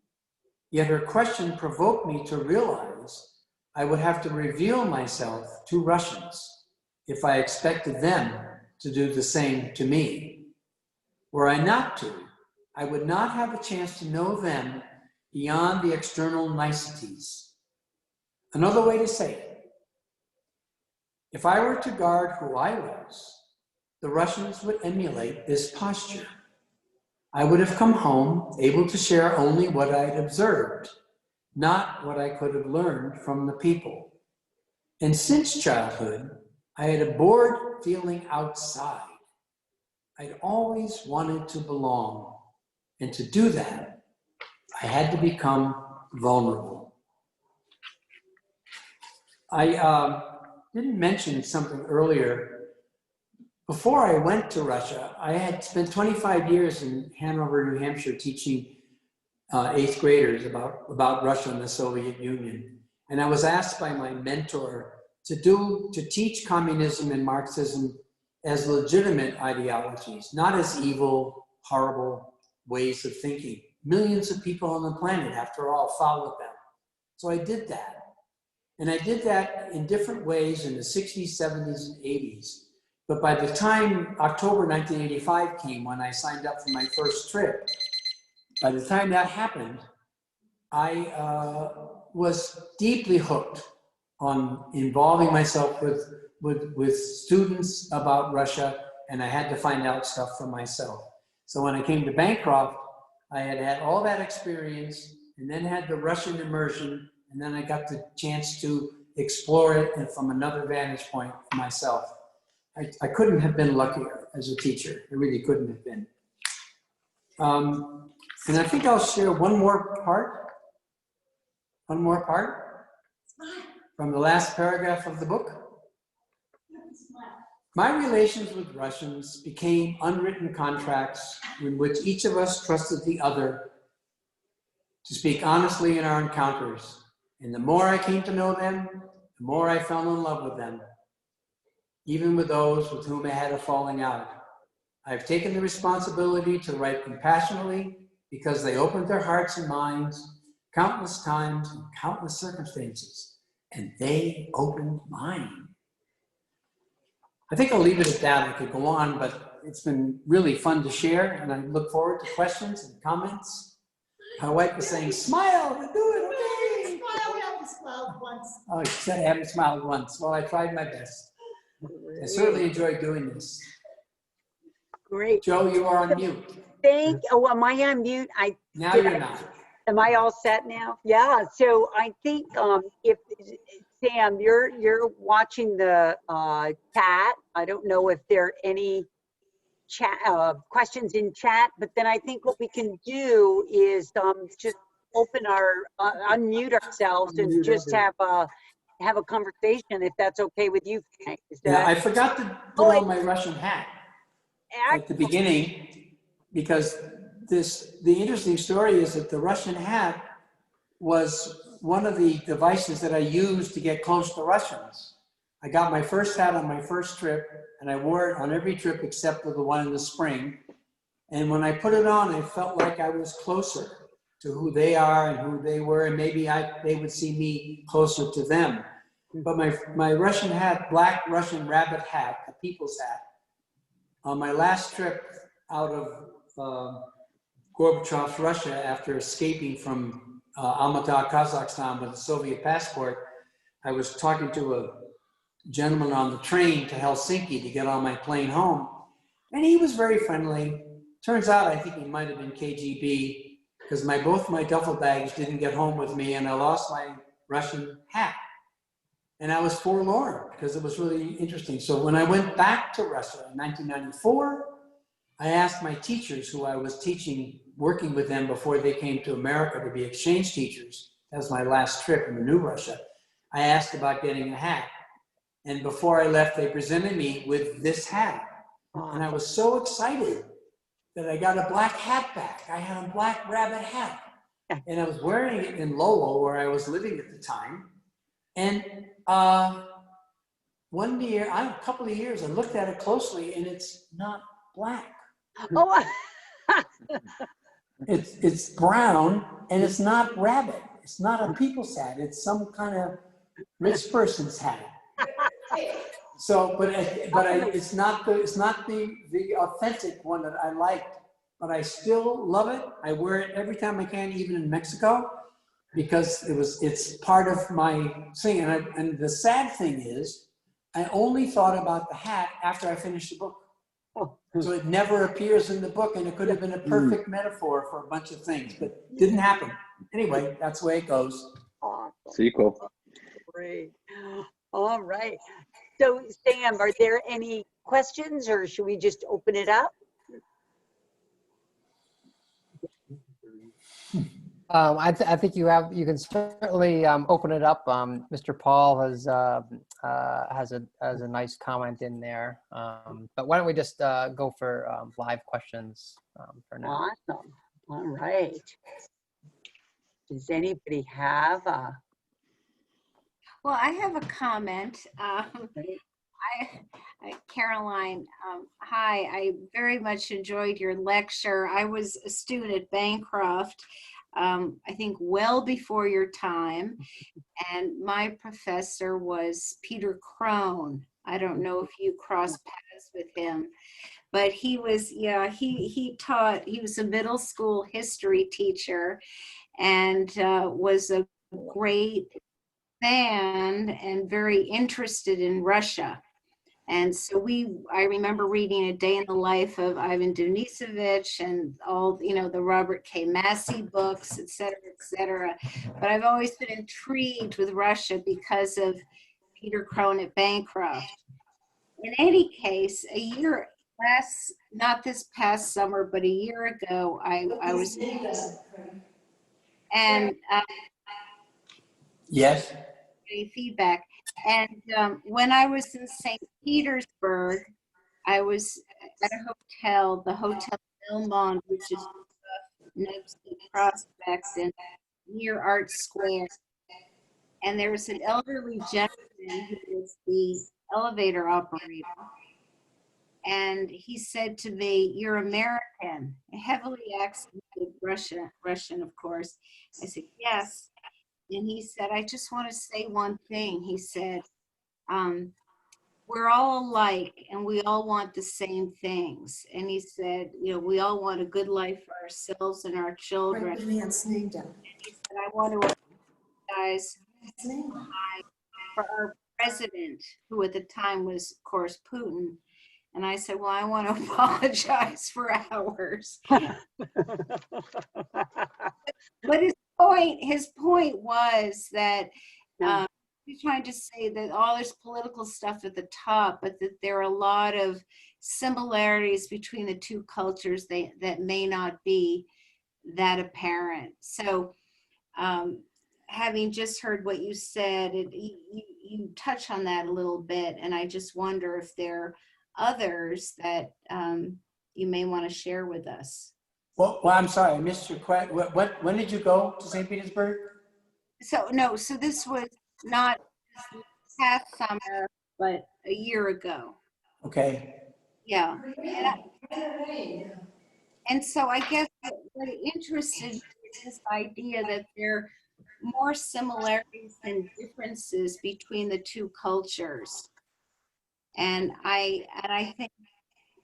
Yet her question provoked me to realize I would have to reveal myself to Russians if I expected them to do the same to me. Were I not to, I would not have a chance to know them beyond the external niceties. Another way to say it, if I were to guard who I was, the Russians would emulate this posture. I would have come home able to share only what I had observed, not what I could have learned from the people. And since childhood, I had abhorred feeling outside. I'd always wanted to belong. And to do that, I had to become vulnerable. I didn't mention something earlier. Before I went to Russia, I had spent 25 years in Hanover, New Hampshire, teaching 8th graders about Russia and the Soviet Union. And I was asked by my mentor to teach communism and Marxism as legitimate ideologies, not as evil, horrible ways of thinking. Millions of people on the planet, after all, followed them. So I did that. And I did that in different ways in the 60s, 70s, and 80s. But by the time October 1985 came, when I signed up for my first trip, by the time that happened, I was deeply hooked on involving myself with students about Russia, and I had to find out stuff for myself. So when I came to Bancroft, I had had all that experience, and then had the Russian immersion, and then I got the chance to explore it and from another vantage point myself. I couldn't have been luckier as a teacher. I really couldn't have been. And I think I'll share one more part from the last paragraph of the book. My relations with Russians became unwritten contracts in which each of us trusted the other to speak honestly in our encounters. And the more I came to know them, the more I fell in love with them, even with those with whom I had a falling out. I've taken the responsibility to write compassionately because they opened their hearts and minds countless times in countless circumstances, and they opened mine. I think I'll leave it at that. I could go on, but it's been really fun to share, and I look forward to questions and comments. My wife was saying, smile, we'll do it, okay? Smile, we haven't smiled once. Oh, she said I haven't smiled once. Well, I tried my best. I certainly enjoyed doing this. Great. Joe, you are on mute. Oh, am I on mute? Now you're not. Am I all set now? Yeah. So I think if Sam, you're watching the chat. I don't know if there are any chat questions in chat, but then I think what we can do is just open our unmute ourselves and just have a conversation, if that's okay with you, Frank. Is that... Yeah, I forgot to put on my Russian hat at the beginning, because the interesting story is that the Russian hat was one of the devices that I used to get close to Russians. I got my first hat on my first trip, and I wore it on every trip except for the one in the spring. And when I put it on, I felt like I was closer to who they are and who they were, and maybe they would see me closer to them. But my Russian hat, black Russian rabbit hat, a people's hat, on my last trip out of Gorbachev's Russia after escaping from Almaty, Kazakhstan with a Soviet passport, I was talking to a gentleman on the train to Helsinki to get on my plane home. And he was very friendly. Turns out I think he might have been KGB, because both my duffel bags didn't get home with me, and I lost my Russian hat. And I was forlorn because it was really interesting. So when I went back to Russia in 1994, I asked my teachers who I was teaching, working with them before they came to America to be exchange teachers. That was my last trip in the new Russia. I asked about getting a hat. And before I left, they presented me with this hat. And I was so excited that I got a black hat back. I had a black rabbit hat. And I was wearing it in Lowell, where I was living at the time. And one year, a couple of years, I looked at it closely and it's not black. Oh, It's brown and it's not rabbit. It's not a people's hat. It's some kind of rich person's hat. So, it's not the authentic one that I liked, but I still love it. I wear it every time I can, even in Mexico, because it's part of my thing. And the sad thing is, I only thought about the hat after I finished the book. So it never appears in the book, and it could have been a perfect metaphor for a bunch of things, but didn't happen. Anyway, that's the way it goes. awesome. Sequel. Great. All right. So Sam, are there any questions or should we just open it up? I think you can certainly open it up. Mr. Paul has a nice comment in there. But why don't we just go for live questions for now? Awesome. All right. Does anybody have Well, I have a comment. Caroline, hi. I very much enjoyed your lecture. I was a student at Bancroft, I think well before your time, and my professor was Peter Crone. I don't know if you crossed paths with him, but he was, he taught, he was a middle school history teacher and was a great fan and very interested in Russia. And so I remember reading A Day in the Life of Ivan Denisovich and all, the Robert K. Massey books, et cetera. But I've always been intrigued with Russia because of Peter Crone at Bancroft. In any case, not this past summer, but a year ago, I was, and Yes. getting feedback. And when I was in St. Petersburg, I was at a hotel, the Hotel Belmont, which is next to Prospect and near Art Square. And there was an elderly gentleman who was the elevator operator. And he said to me, "You're American," heavily accented Russian, of course. I said, "Yes." And he said, "I just want to say one thing." He said, "We're all alike and we all want the same things." And he said, we all want a good life for ourselves and our children. And he said, "I want to apologize for our president," who at the time was, of course, Putin. And I said, "Well, I want to apologize for ours." But his point was that he's trying to say that all this political stuff at the top, but that there are a lot of similarities between the two cultures that may not be that apparent. So having just heard what you said, you touch on that a little bit, and I just wonder if there are others that you may want to share with us. Well, I'm sorry, I missed your question. When did you go to St. Petersburg? So this was not past summer, but a year ago. Okay. Yeah. And so I guess what interested me is this idea that there are more similarities than differences between the two cultures. And I think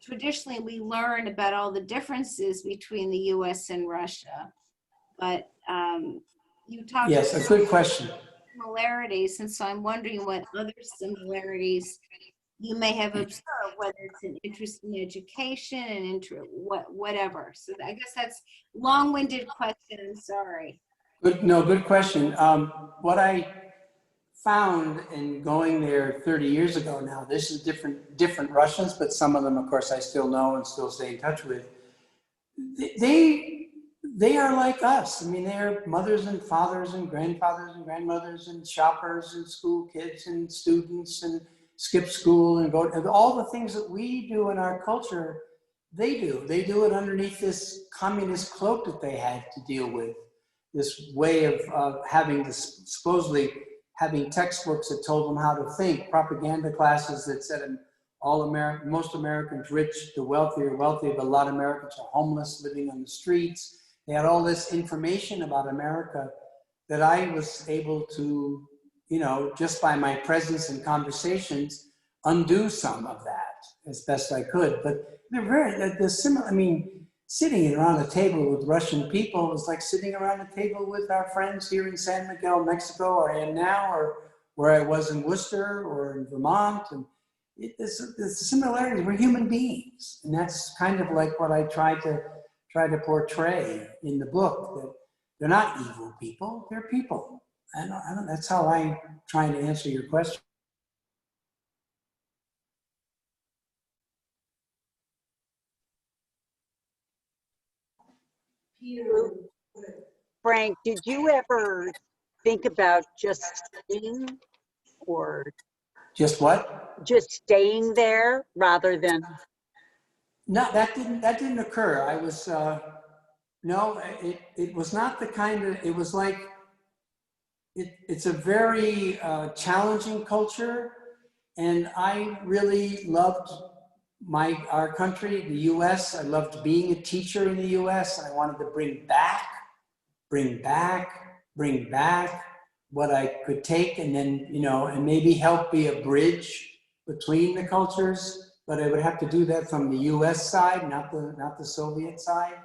traditionally we learn about all the differences between the US and Russia, but you talked Yes, a good question. similarities, and so I'm wondering what other similarities you may have observed, whether it's an interest in education and whatever. So I guess that's long-winded question. I'm sorry. Good question. What I found in going there 30 years ago now, this is different Russians, but some of them, of course, I still know and still stay in touch with. They are like us. I mean, they're mothers and fathers and grandfathers and grandmothers and shoppers and school kids and students and skip school and go, and all the things that we do in our culture, they do. They do it underneath this communist cloak that they had to deal with. This way of having this supposedly having textbooks that told them how to think, propaganda classes that said most Americans rich, the wealthy are wealthy, but a lot of Americans are homeless, living on the streets. They had all this information about America that I was able to, you know, just by my presence and conversations, undo some of that as best I could. But they're similar. I mean, sitting around a table with Russian people is like sitting around a table with our friends here in San Miguel, Mexico, or I am now, or where I was in Worcester or in Vermont. And there's similarities. We're human beings, and that's kind of like what I try to portray in the book. That they're not evil people; they're people. I don't. That's how I'm trying to answer your question. Frank, did you ever think about just staying, or Just what? just staying there rather than? No, that didn't occur. I was no, it was not the kind of. It was like it's a very challenging culture, and I really loved our country, the U.S. I loved being a teacher in the U.S. and I wanted to bring back what I could take, and then, you know, and maybe help be a bridge between the cultures. But I would have to do that from the U.S. side, not the Soviet side.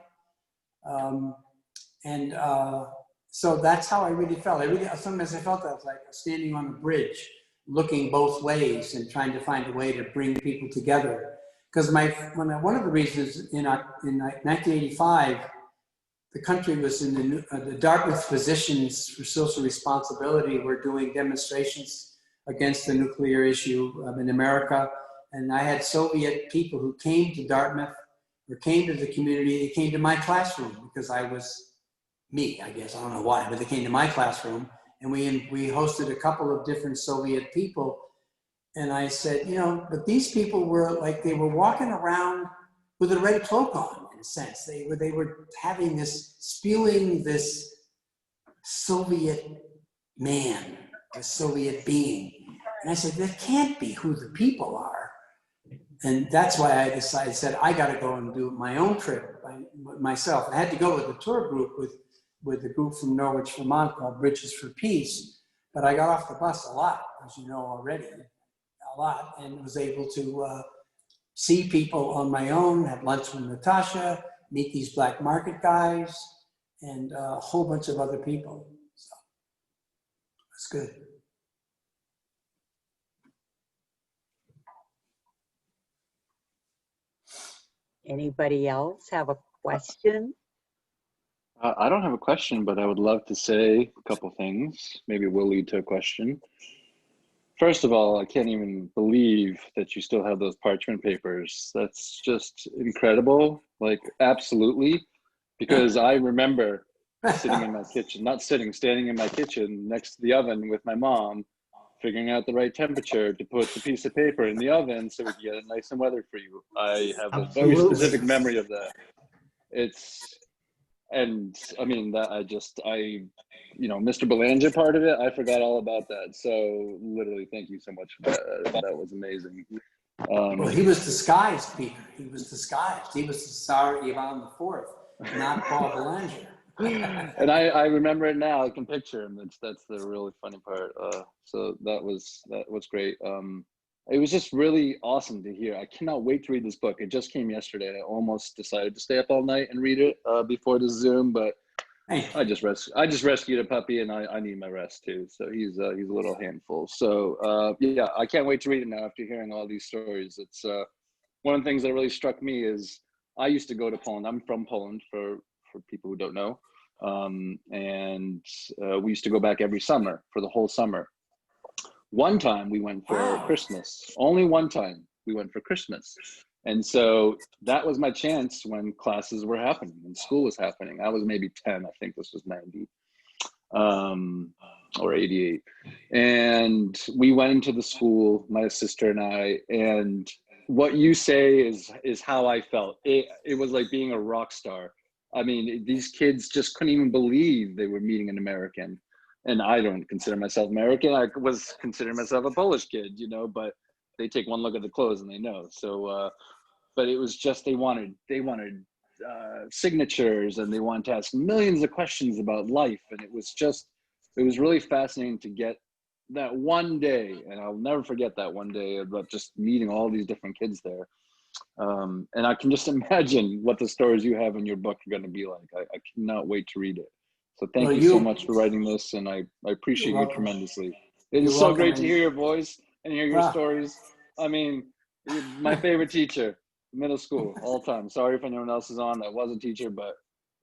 So that's how I really felt. Sometimes I felt I was like standing on a bridge, looking both ways and trying to find a way to bring people together. Because one of the reasons in 1985, the country was in the Dartmouth Physicians for Social Responsibility were doing demonstrations against the nuclear issue in America. And I had Soviet people who came to Dartmouth or came to the community. They came to my classroom because I was me, I guess. I don't know why, but they came to my classroom. And we hosted a couple of different Soviet people. And I said, you know, but these people were like, they were walking around with a red cloak on, in a sense. They were having this, spewing this Soviet man, a Soviet being. And I said, that can't be who the people are. And that's why I said, I got to go and do my own trip myself. I had to go with a tour group with a group from Norwich, Vermont called Bridges for Peace. But I got off the bus a lot, as you know already, a lot, and was able to see people on my own, have lunch with Natasha, meet these black market guys, and a whole bunch of other people. So that's good. Anybody else have a question? I don't have a question, but I would love to say a couple things. Maybe it will lead to a question. First of all, I can't even believe that you still have those parchment papers. That's just incredible. Like, absolutely. Because I remember sitting in my kitchen, standing in my kitchen next to the oven with my mom, figuring out the right temperature to put the piece of paper in the oven so we could get it nice and weather for you. I have a very specific memory of that. And I mean, you know, Mr. Belanger part of it, I forgot all about that. So literally, thank you so much for that. That was amazing. Well, he was disguised, Peter. He was disguised. He was the Tsar Ivan IV, not Paul Belanger. And I remember it now. I can picture him. That's the really funny part. So that was great. It was just really awesome to hear. I cannot wait to read this book. It just came yesterday. I almost decided to stay up all night and read it before the Zoom, but I just rescued a puppy, and I need my rest too. So he's a little handful. So yeah, I can't wait to read it now after hearing all these stories. It's one of the things that really struck me is I used to go to Poland. I'm from Poland for people who don't know, and we used to go back every summer for the whole summer. One time we went for Christmas. Only one time we went for Christmas. And so that was my chance when classes were happening, when school was happening. I was maybe 10, I think this was 90 or 88. And we went into the school, my sister and I, and what you say is how I felt. It was like being a rock star. I mean, these kids just couldn't even believe they were meeting an American. And I don't consider myself American. I was considering myself a Polish kid, you know, but they take one look at the clothes and they know. So, but it was just, they wanted signatures, and they wanted to ask millions of questions about life. And it was really fascinating to get that one day. And I'll never forget that one day about just meeting all these different kids there. And I can just imagine what the stories you have in your book are going to be like. I cannot wait to read it. So thank you so much for writing this, and I appreciate you tremendously. It is so great to hear your voice and hear your stories. I mean, you're my favorite teacher, middle school, all time. Sorry if anyone else is on that was a teacher, but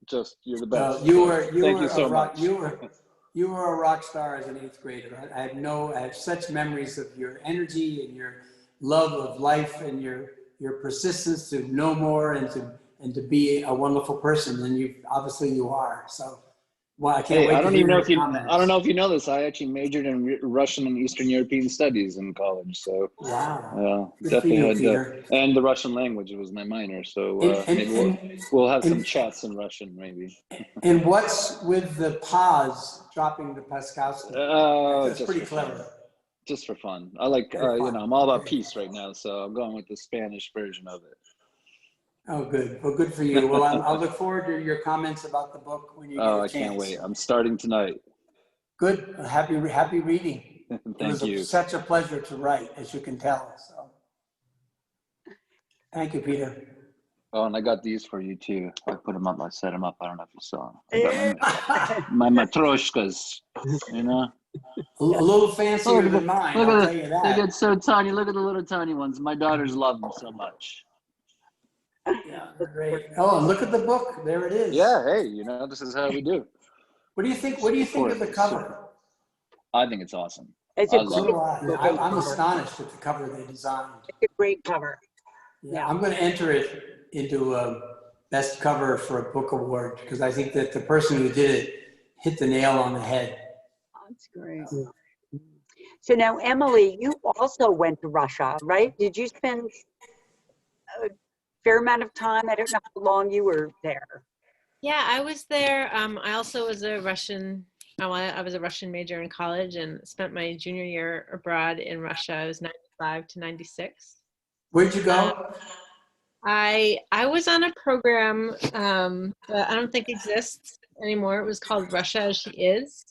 just, you're the best. Thank you so much. You were a rock star as an 8th grader. I have such memories of your energy and your love of life and your persistence to know more and to be a wonderful person. And you are. So, well, I can't wait to hear your comments. I don't know if you know this. I actually majored in Russian and Eastern European studies in college. So wow, definitely had and the Russian language was my minor. So maybe we'll have some chats in Russian, maybe. And what's with the pause dropping the Paskowski? That's pretty clever. Just for fun. I like, you know, I'm all about peace right now, so I'm going with the Spanish version of it. Oh, good. Well, good for you. Well, I'll look forward to your comments about the book when you get a chance. I can't wait. I'm starting tonight. Good. Happy reading. Thank you. It was such a pleasure to write, as you can tell. So, thank you, Peter. Oh, and I got these for you too. I put them up. I set them up. I don't know if you saw them. I got my matryoshkas, you know. A little fancier than mine, I'll tell you that. They get so tiny. Look at the little tiny ones. My daughters love them so much. Yeah, great. Oh, and look at the book. There it is. Yeah, hey, you know, this is how we do. What do you think? What do you think of the cover? I think it's awesome. I'm astonished at the cover they designed. It's a great cover. Yeah, I'm going to enter it into a best cover for a book award, because I think that the person who did it hit the nail on the head. That's great. So now, Emily, you also went to Russia, right? Did you spend a fair amount of time? I don't know how long you were there. Yeah, I was there. I also was I was a Russian major in college and spent my junior year abroad in Russia. I was 95 to 96. Where'd you go? I was on a program that I don't think exists anymore. It was called Russia as She Is.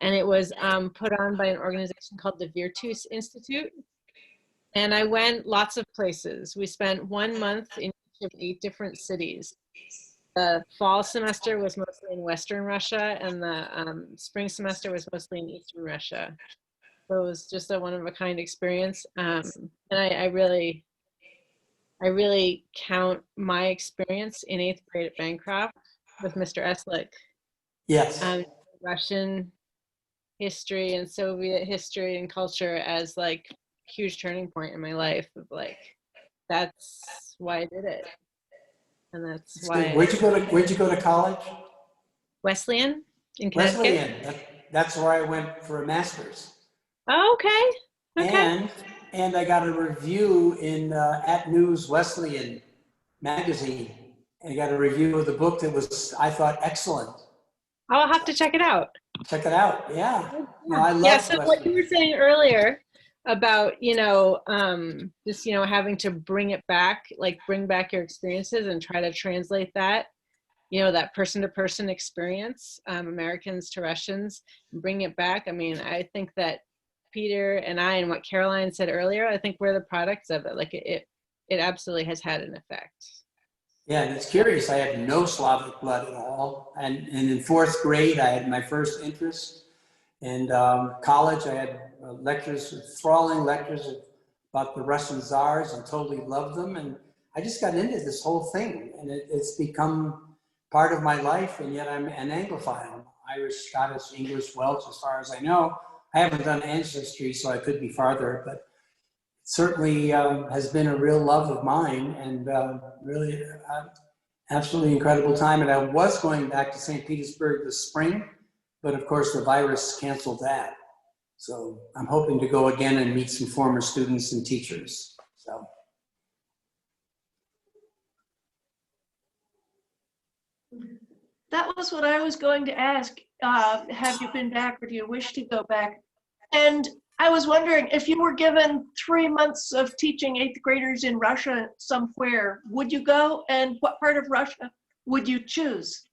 And it was put on by an organization called the Virtus Institute. And I went lots of places. We spent 1 month in each of 8 different cities. The fall semester was mostly in Western Russia, and the spring semester was mostly in Eastern Russia. So it was just a one-of-a-kind experience. And I really count my experience in 8th grade at Bancroft with Mr. Eslick. Yes. Russian history and Soviet history and culture as like a huge turning point in my life of like, that's why I did it. And that's why. Where'd you go to college? Wesleyan in Connecticut. Wesleyan. That's where I went for a master's. Oh, okay. Okay. And I got a review in At News Wesleyan magazine. And I got a review of the book that was, I thought, excellent. I'll have to check it out. Check it out. Yeah. No, I love so Wesleyan. what you were saying earlier about, just, having to bring it back, like bring back your experiences and try to translate that, that person-to-person experience, Americans to Russians, and bring it back. I mean, I think that Peter and I, and what Caroline said earlier, I think we're the products of it. Like it absolutely has had an effect. Yeah, and it's curious. I have no Slavic blood at all. And in 4th grade, I had my first interest. And college, I had enthralling lectures about the Russian czars, and totally loved them. And I just got into this whole thing, and it's become part of my life. And yet I'm an Anglophile. I'm Irish, Scottish, English, Welsh, as far as I know. I haven't done ancestry, so I could be farther, but certainly has been a real love of mine, and really absolutely incredible time. And I was going back to St. Petersburg this spring, but of course the virus canceled that. So I'm hoping to go again and meet some former students and teachers. So. that was what I was going to ask. Have you been back, or do you wish to go back? And I was wondering, if you were given 3 months of teaching 8th graders in Russia somewhere, would you go? And what part of Russia would you choose?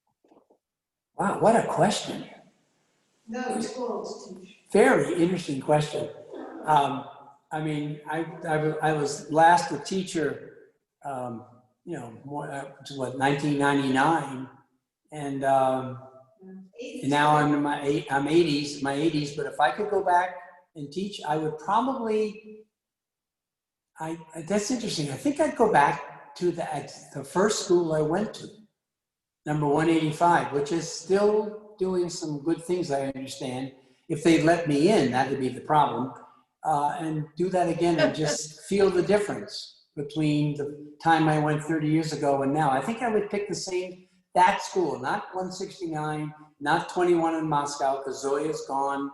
Wow, what a question. No schools teach. Very interesting question. I mean, I was last a teacher, you know, more, what, 1999, and now I'm in my 80s. But if I could go back and teach, I would probably. That's interesting. I think I'd go back to the first school I went to, number 185, which is still doing some good things, I understand. If they let me in, that would be the problem. And do that again and just feel the difference between the time I went 30 years ago and now. I think I would pick that school, not 169, not 21 in Moscow, because Zoya's gone,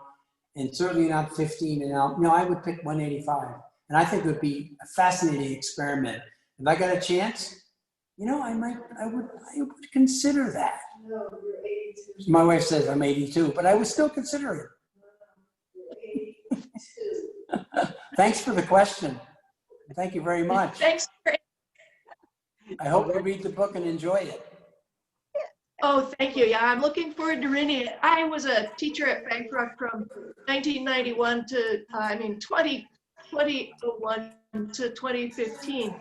and certainly not 15 and out. No, I would pick 185. And I think it would be a fascinating experiment. If I got a chance, you know, I would consider that. No, you're 82. My wife says I'm 82, but I would still consider it. You're 82. Thanks for the question. Thank you very much. Thanks. I hope you read the book and enjoy it. Oh, thank you. Yeah, I'm looking forward to reading it. I was a teacher at Bancroft from 1991 to, 2001 to 2015.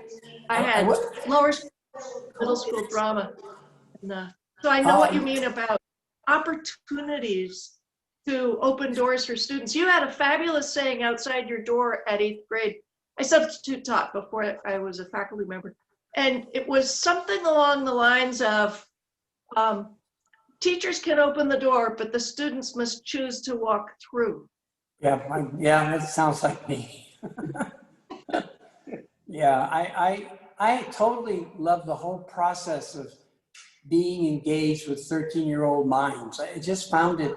I had lower school, middle school drama. And, so I know what you mean about opportunities to open doors for students. You had a fabulous saying outside your door at 8th grade. I substitute taught before I was a faculty member. And it was something along the lines of, teachers can open the door, but the students must choose to walk through. Yeah, that sounds like me. Yeah, I totally love the whole process of being engaged with 13-year-old minds. I just found it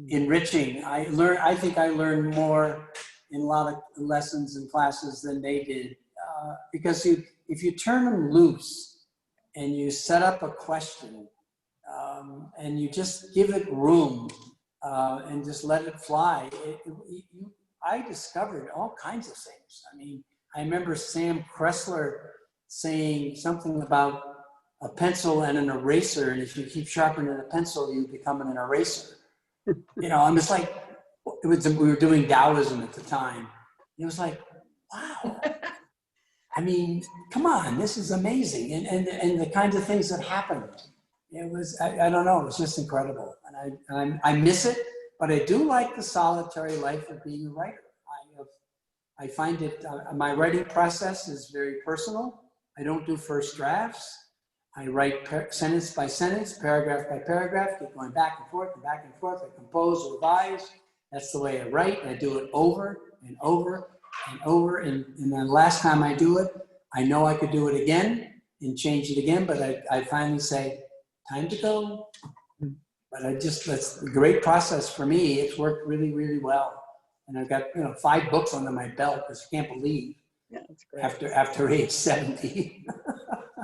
enriching. I think I learned more in a lot of lessons and classes than they did, because if you turn them loose and you set up a question, and you just give it room and just let it fly, I discovered all kinds of things. I mean, I remember Sam Kressler saying something about a pencil and an eraser, and if you keep sharpening a pencil, you become an eraser. You know, I'm just like, we were doing Taoism at the time. It was like, wow. I mean, come on, this is amazing. And the kinds of things that happened. It was, I don't know, it was just incredible. And I miss it, but I do like the solitary life of being a writer. I find it, my writing process is very personal. I don't do first drafts. I write sentence by sentence, paragraph by paragraph, keep going back and forth and back and forth. I compose, revise. That's the way I write. I do it over and over and over. And then last time I do it, I know I could do it again and change it again, but I finally say, time to go. But that's a great process for me. It's worked really, really well. And I've got, 5 books under my belt, because I can't believe That's great. after age 70.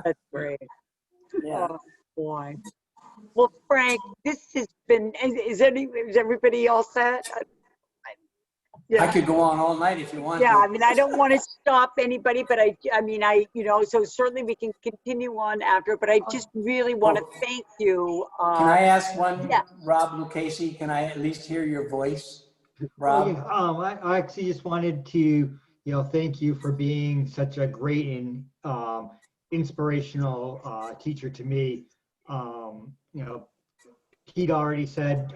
That's great. Yeah. Oh, boy. Well, Frank, this has been, is everybody all set? Yeah. I could go on all night if you want Yeah, to. I mean, I don't want to stop anybody, but I mean, so certainly we can continue on after, but I just really want to thank you. Can I ask one, yeah. Rob Lucchese, can I at least hear your voice? Rob? I actually just wanted to, thank you for being such a great and inspirational teacher to me. Pete already said,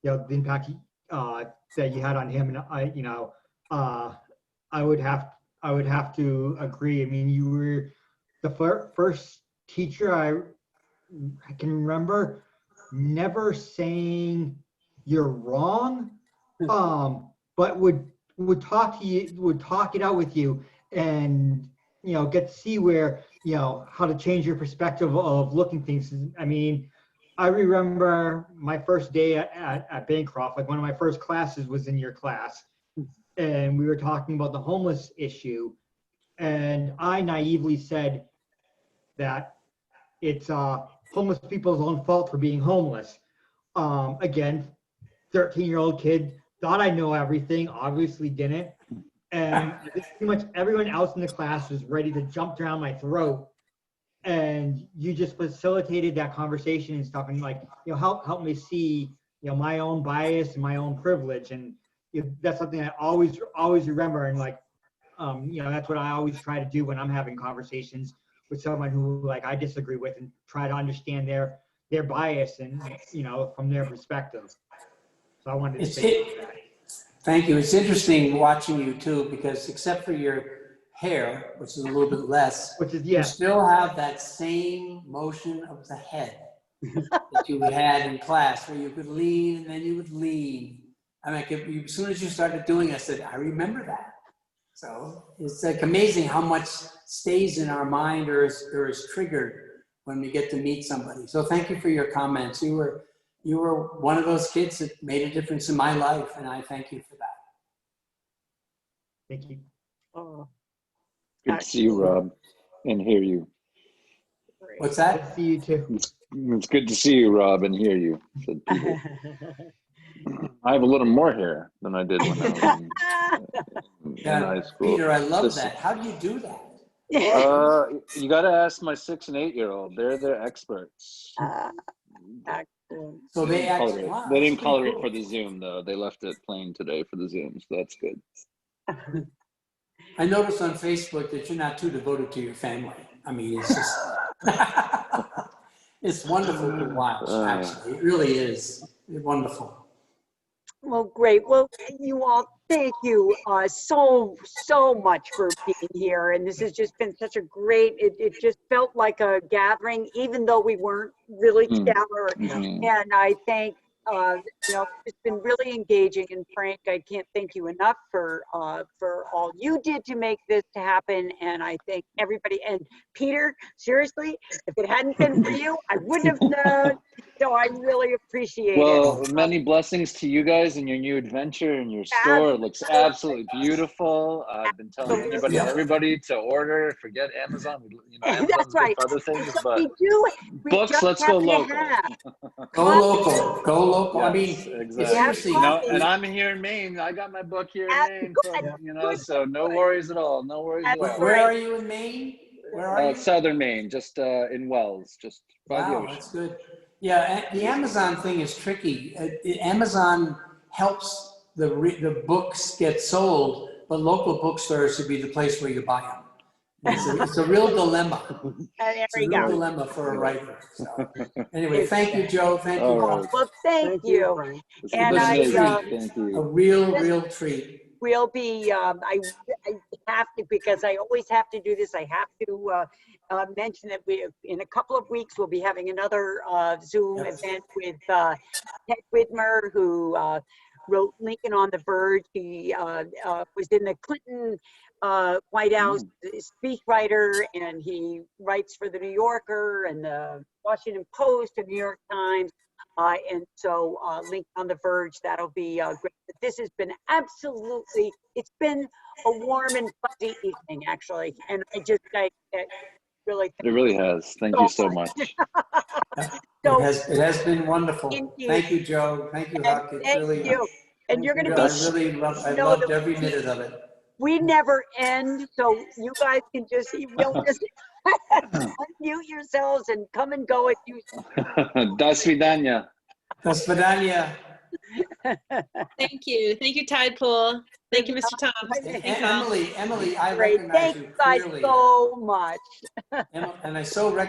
the impact that you had on him, and I would have to agree. I mean, you were the first teacher I can remember never saying you're wrong, but would talk to you, would talk it out with you, and get to see where how to change your perspective of looking things. I mean, I remember my first day at Bancroft, like one of my first classes was in your class, and we were talking about the homeless issue, and I naively said that it's homeless people's own fault for being homeless. Again, 13-year-old kid, thought I know everything, obviously didn't. And pretty much everyone else in the class was ready to jump down my throat. And you just facilitated that conversation and stuff, and like, help me see, my own bias and my own privilege. And that's something I always remember. And like, that's what I always try to do when I'm having conversations with someone who like I disagree with, and try to understand their bias and, from their perspective. So I wanted to say that. Thank you. It's interesting watching you too, because except for your hair, which is a little bit less, you still have that same motion of the head that you had in class, where you could lean and then you would lean. I mean, as soon as you started doing it, I said, I remember that. So it's like amazing how much stays in our mind or is triggered when we get to meet somebody. So thank you for your comments. You were one of those kids that made a difference in my life, and I thank you for that. Thank you. Oh, Good to see you, Rob, and hear you. What's that? Good to see you too. It's good to see you, Rob, and hear you, said Peter. I have a little more hair than I did when I was in high school. Peter, I love that. How do you do that? You got to ask my 6 and 8-year-old. They're experts. So they actually, they didn't color it for the Zoom though. They left it plain today for the Zoom, so that's good. I noticed on Facebook that you're not too devoted to your family. I mean, it's just, it's wonderful to watch, actually. It really is. It's wonderful. well, great. Well, you all, thank you so much for being here. And this has just been such a great, it just felt like a gathering, even though we weren't really together. And I think, it's been really engaging. And Frank, I can't thank you enough for all you did to make this happen. And I thank everybody. And Peter, seriously, if it hadn't been for you, I wouldn't have known. So I really appreciate it. Well, many blessings to you guys in your new adventure and your store. It looks absolutely beautiful. I've been telling everybody to order. Forget Amazon. Amazon's That's right. good for other things, So but we books, just let's have go to local. Go local. Go local. Yes, I mean, exactly. seriously. And I'm here in Maine. I got my book here in Maine. So, so no worries at all. No worries at all. Where are you in Maine? Where are you? Southern Maine, just in Wells, just by the ocean. That's good. Yeah, the Amazon thing is tricky. Amazon helps the books get sold, but local bookstores should be the place where you buy them. It's a real dilemma. It's a real dilemma for a writer. So, anyway, thank you, Joe. Thank you. Well, thank you. And a real treat. We'll be, I have to, because I always have to do this, I have to mention that in a couple of weeks, we'll be having another Zoom event with Ted Whitmer, who wrote Lincoln on the Verge. He was in the Clinton White House speechwriter, and he writes for the New Yorker and the Washington Post and New York Times. And so Lincoln on the Verge, that'll be great. But this has been absolutely, it's been a warm and fuzzy evening, actually. And I really it really has. Thank you so much. It has been wonderful. Thank you, Joe. Thank you, Huck. It's really, you. And you're going to be. I loved every minute of it. We never end, so you guys can just unmute yourselves and come and go if you. Do svidanya. Do svidanya. Thank you. Thank you, TidePool. Thank you, Mr. Thoms. Emily, I recognize Thank you guys clearly. so much. And I so recognize